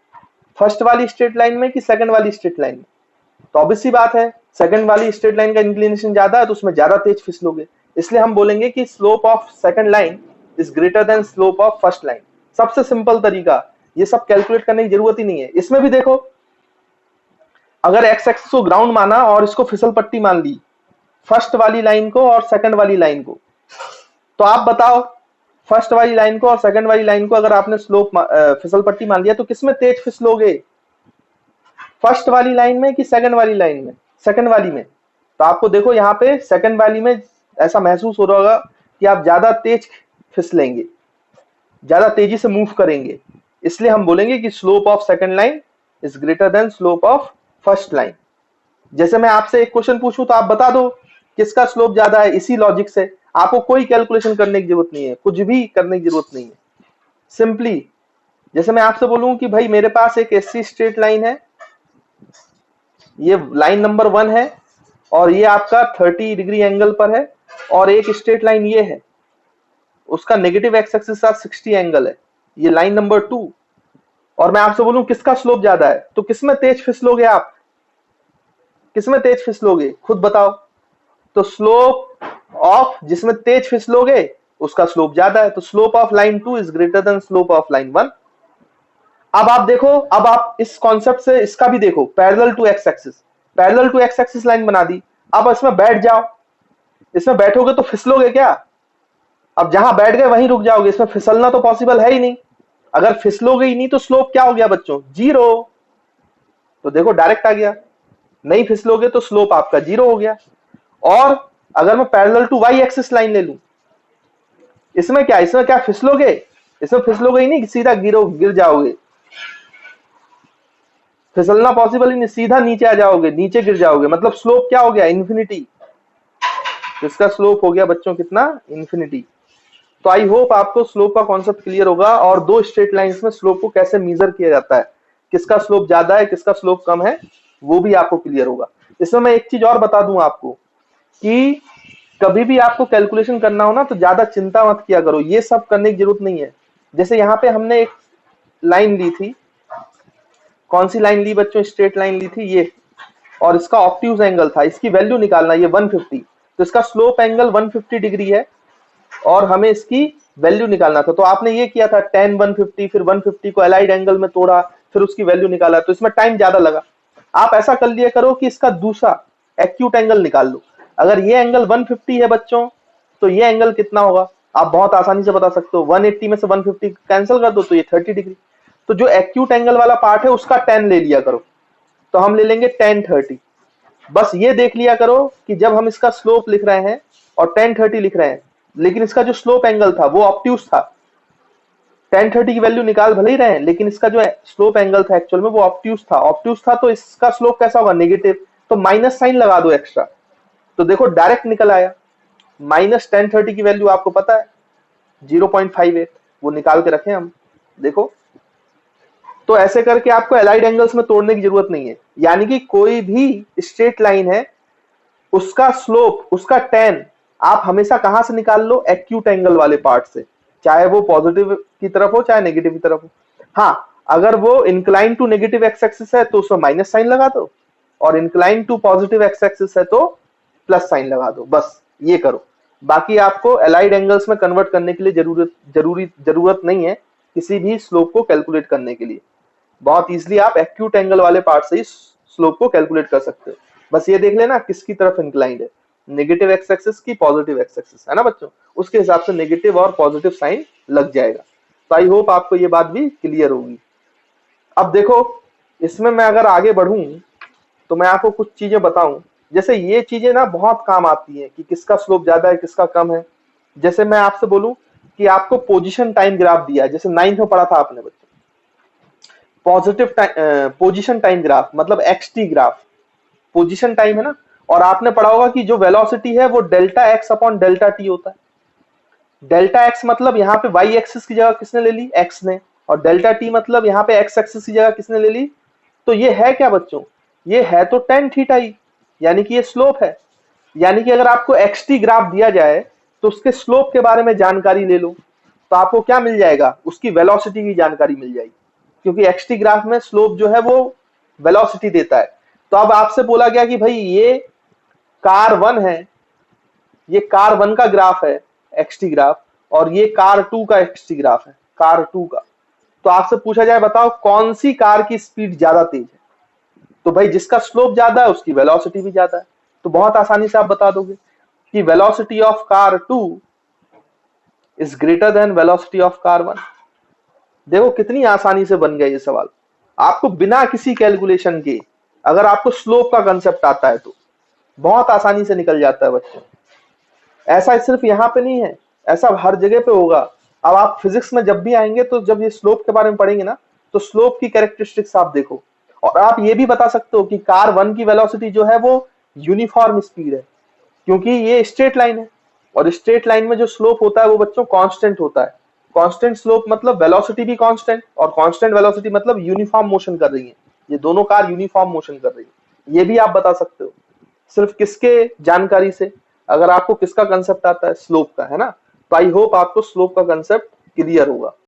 फर्स्ट वाली स्ट्रेट लाइन में कि सेकंड वाली स्ट्रेट लाइन में? तो ऑब्वियस सी बात है, सेकंड वाली स्ट्रेट लाइन का इंक्लिनेशन ज्यादा है तो उसमें ज्यादा तेज फिसलोगे। इसलिए हम बोलेंगे कि slope of second line is greater than slope of first line. सबसे सिंपल तरीका, ये सब कैलकुलेट करने की जरूरत ही नहीं है। इसमें भी देखो, अगर एक्स एक्सिस को ग्राउंड माना और इसको फिसल पट्टी मान ली, फर्स्ट वाली लाइन को और सेकंड वाली लाइन को, तो आप बताओ फर्स्ट वाली लाइन को और सेकंड वाली लाइन को अगर आपने स्लोप फिसल पट्टी मान लिया तो किसमें तेज फिसलोगे? फर्स्ट वाली लाइन में कि सेकंड वाली लाइन में? सेकंड वाली में। तो आपको देखो यहाँ पे सेकंड वाली में ऐसा महसूस हो रहा होगा कि आप ज्यादा तेज फिसलेंगे, ज्यादा तेजी से मूव करेंगे। इसलिए हम बोलेंगे कि slope of second line is greater than slope of first line. जैसे मैं आपसे एक क्वेश्चन पूछूं तो आप बता दो किसका स्लोप ज्यादा है, इसी लॉजिक से। आपको कोई कैलकुलेशन करने की जरूरत नहीं है, कुछ भी करने की जरूरत नहीं है। सिंपली जैसे मैं आपसे बोलूं कि भाई मेरे पास एक ऐसी स्ट्रेट लाइन है, ये लाइन नंबर 1 है और ये आपका 30 डिग्री एंगल पर है, और एक स्ट्रेट लाइन ये है, उसका नेगेटिव एक्स एक्सिस के साथ 60 एंगल है, ये लाइन नंबर 2। और मैं आपसे बोलूं किसका स्लोप ज्यादा है, तो किसमें तेज फिसलोगे आप, किसमें तेज फिसलोगे खुद बताओ। तो स्लोप ऑफ जिसमें तेज फिसलोगे उसका स्लोप ज्यादा है, तो slope of line 2 is greater than slope of line 1। अब आप देखो, अब आप इस कॉन्सेप्ट से इसका भी देखो, parallel to x axis, parallel to x axis line बना दी। अब इसमें बैठ जाओ, इसमें बैठोगे तो फिसलोगे क्या, अब जहां बैठ गए वहीं रुक जाओगे, इसमें फिसलना तो पॉसिबल है ही नहीं। अगर फिसलोगे ही नहीं तो स्लोप क्या हो गया बच्चों, 0। तो देखो डायरेक्ट आ गया, नहीं फिसलोगे तो स्लोप आपका 0 हो गया। और अगर मैं parallel to y axis line ले लूं, इसमें क्या, इसमें क्या फिसलोगे, इसमें फिसलोगे ही नहीं, सीधा गिर जाओगे, फिसलना पॉसिबल ही नहीं, सीधा नीचे आ जाओगे, नीचे गिर जाओगे, मतलब स्लोप क्या हो गया, इन्फिनिटी। इसका स्लोप हो गया बच्चों कितना, इन्फिनिटी। तो आई होप आपको स्लोप का कॉन्सेप्ट क्लियर होगा, और दो स्ट्रेट लाइंस में स्लोप को कैसे मेजर किया जाता है, किसका स्लोप ज्यादा है किसका स्लोप कम है, वो भी आपको क्लियर होगा। इसमें मैं एक चीज और बता दूं आपको कि कभी भी आपको कैलकुलेशन करना हो ना तो ज्यादा चिंता मत किया करो, ये सब करने की जरूरत नहीं है। जैसे यहाँ पे हमने एक लाइन ली थी, कौन सी लाइन ली बच्चों, स्ट्रेट लाइन ली थी ये, और इसका ऑब्ट्यूज एंगल था, इसकी वैल्यू निकालना, ये 150, तो इसका स्लोप एंगल 150 डिग्री है और हमें इसकी वैल्यू निकालना था। तो आपने ये किया था tan 150, फिर 150 को अलाइड एंगल में तोड़ा, फिर उसकी वैल्यू निकाला, तो इसमें टाइम ज्यादा लगा। आप ऐसा कर लिया करो कि इसका दूसरा एक्यूट एंगल निकाल लो। अगर ये एंगल 150 है बच्चों, तो ये एंगल कितना होगा, आप बहुत आसानी से बता सकते हो, 180 में से 150 कैंसिल कर दो तो ये 30 डिग्री। तो जो एक्यूट एंगल वाला पार्ट है उसका tan ले लिया करो, तो हम ले लेंगे tan 30। बस ये देख लिया करो कि जब हम इसका स्लोप लिख रहे हैं और tan 30 लिख रहे हैं, लेकिन इसका जो स्लोप एंगल था वो ऑब्ट्यूज था, tan 30 की वैल्यू निकाल भले ही रहे हैं, लेकिन इसका जो स्लोप एंगल था एक्चुअल में वो ऑब्ट्यूज था, ऑब्ट्यूज था, तो इसका स्लोप कैसा होगा, नेगेटिव, तो माइनस साइन लगा दो एक्स्ट्रा, तो देखो डायरेक्ट निकल आया। माइनस tan 30 की वैल्यू आपको पता है 0.58, वो निकाल के रखे हम, देखो। तो ऐसे करके आपको एलाइड एंगल्स में तोड़ने की जरूरत नहीं है, यानी कि कोई भी स्ट्रेट लाइन है उसका स्लोप, उसका tan आप हमेशा कहां से निकाल लो, एक्यूट एंगल वाले पार्ट से, चाहे वो पॉजिटिव की तरफ हो चाहे नेगेटिव की तरफ हो। हाँ, अगर वो incline to negative x axis है तो उसमें माइनस साइन लगा दो, और incline to positive x axis है तो प्लस साइन लगा दो, बस ये करो। बाकी आपको एलाइड एंगल्स में कन्वर्ट करने के लिए जरूरत नहीं है किसी भी स्लोप को कैलकुलेट करने के लिए, बहुत इजीली आप एक्यूट एंगल वाले पार्ट से ही स्लोप को कैलकुलेट कर सकते हो। बस ये देख लेना किसकी तरफ इंक्लाइंड है, नेगेटिव एक्स एक्सिस की पॉजिटिव एक्स एक्सिस, है ना बच्चों, उसके हिसाब से नेगेटिव और पॉजिटिव साइन लग जाएगा। तो आई होप आपको ये बात भी क्लियर होगी। अब देखो, इसमें मैं अगर आगे बढ़ूं तो मैं आपको कुछ चीजें बताऊं, जैसे ये चीजें ना बहुत काम आती हैं कि किसका स्लोप ज्यादा है किसका कम है। जैसे मैं आपसे बोलूं कि आपको पोजीशन टाइम ग्राफ दिया है, जैसे 9th में पढ़ा था आपने बच्चों, पॉजिटिव पोजीशन टाइम ग्राफ मतलब एक्सटी ग्राफ, पोजीशन टाइम है ना, और आपने पढ़ा होगा कि जो वेलोसिटी है वो delta x upon delta T होता है। डेल्टा एक्स मतलब यहाँ पे वाई एक्सिस की जगह किसने ले ली, एक्स ने, और डेल्टा टी मतलब यहाँ पे एक्स एक्सिस की जगह किसने ले ली, तो ये है क्या बच्चों, ये है तो tan थीटा ही, यानी कि ये स्लोप है। यानी कि अगर आपको एक्सटी ग्राफ दिया जाए तो उसके स्लोप के बारे में जानकारी ले लो, तो आपको क्या मिल जाएगा, उसकी वेलोसिटी की जानकारी मिल जाएगी, क्योंकि एक्सटी ग्राफ में स्लोप जो है वो वेलोसिटी देता है। तो अब आपसे बोला गया कि भाई ये कार 1 है, ये कार 1 का ग्राफ है एक्सटी ग्राफ, और ये कार 2 का एक्सटी ग्राफ है, कार 2 का। तो आपसे पूछा जाए बताओ कौन सी कार की स्पीड ज्यादा तेज है, तो भाई जिसका स्लोप ज्यादा है उसकी वेलोसिटी भी ज्यादा है। तो बहुत आसानी से आप बता दोगे कि velocity of car 2 is greater than velocity of car 1। देखो कितनी आसानी से बन गया ये सवाल, आपको बिना किसी कैलकुलेशन के, अगर आपको स्लोप का कंसेप्ट आता है तो बहुत आसानी से निकल जाता है बच्चों। ऐसा सिर्फ यहाँ पे नहीं है, ऐसा हर जगह पे होगा। अब आप फिजिक्स में जब भी आएंगे तो जब ये स्लोप के बारे में पढ़ेंगे ना, तो स्लोप की कैरेक्टरिस्टिक्स आप देखो, और आप ये भी बता सकते हो कि कार 1 की वेलोसिटी जो है वो यूनिफॉर्म स्पीड है, क्योंकि ये स्ट्रेट लाइन है, और स्ट्रेट लाइन में जो स्लोप होता है वो बच्चों कांस्टेंट होता है। कांस्टेंट स्लोप मतलब वेलोसिटी भी कांस्टेंट, और कांस्टेंट वेलोसिटी मतलब यूनिफॉर्म मोशन कर रही है, ये दोनों कार यूनिफॉर्म मोशन कर रही है, ये भी आप बता सकते हो। सिर्फ किसके जानकारी से, अगर आपको किसका कंसेप्ट आता है, स्लोप का, है ना। तो आई होप आपको स्लोप का कंसेप्ट क्लियर होगा।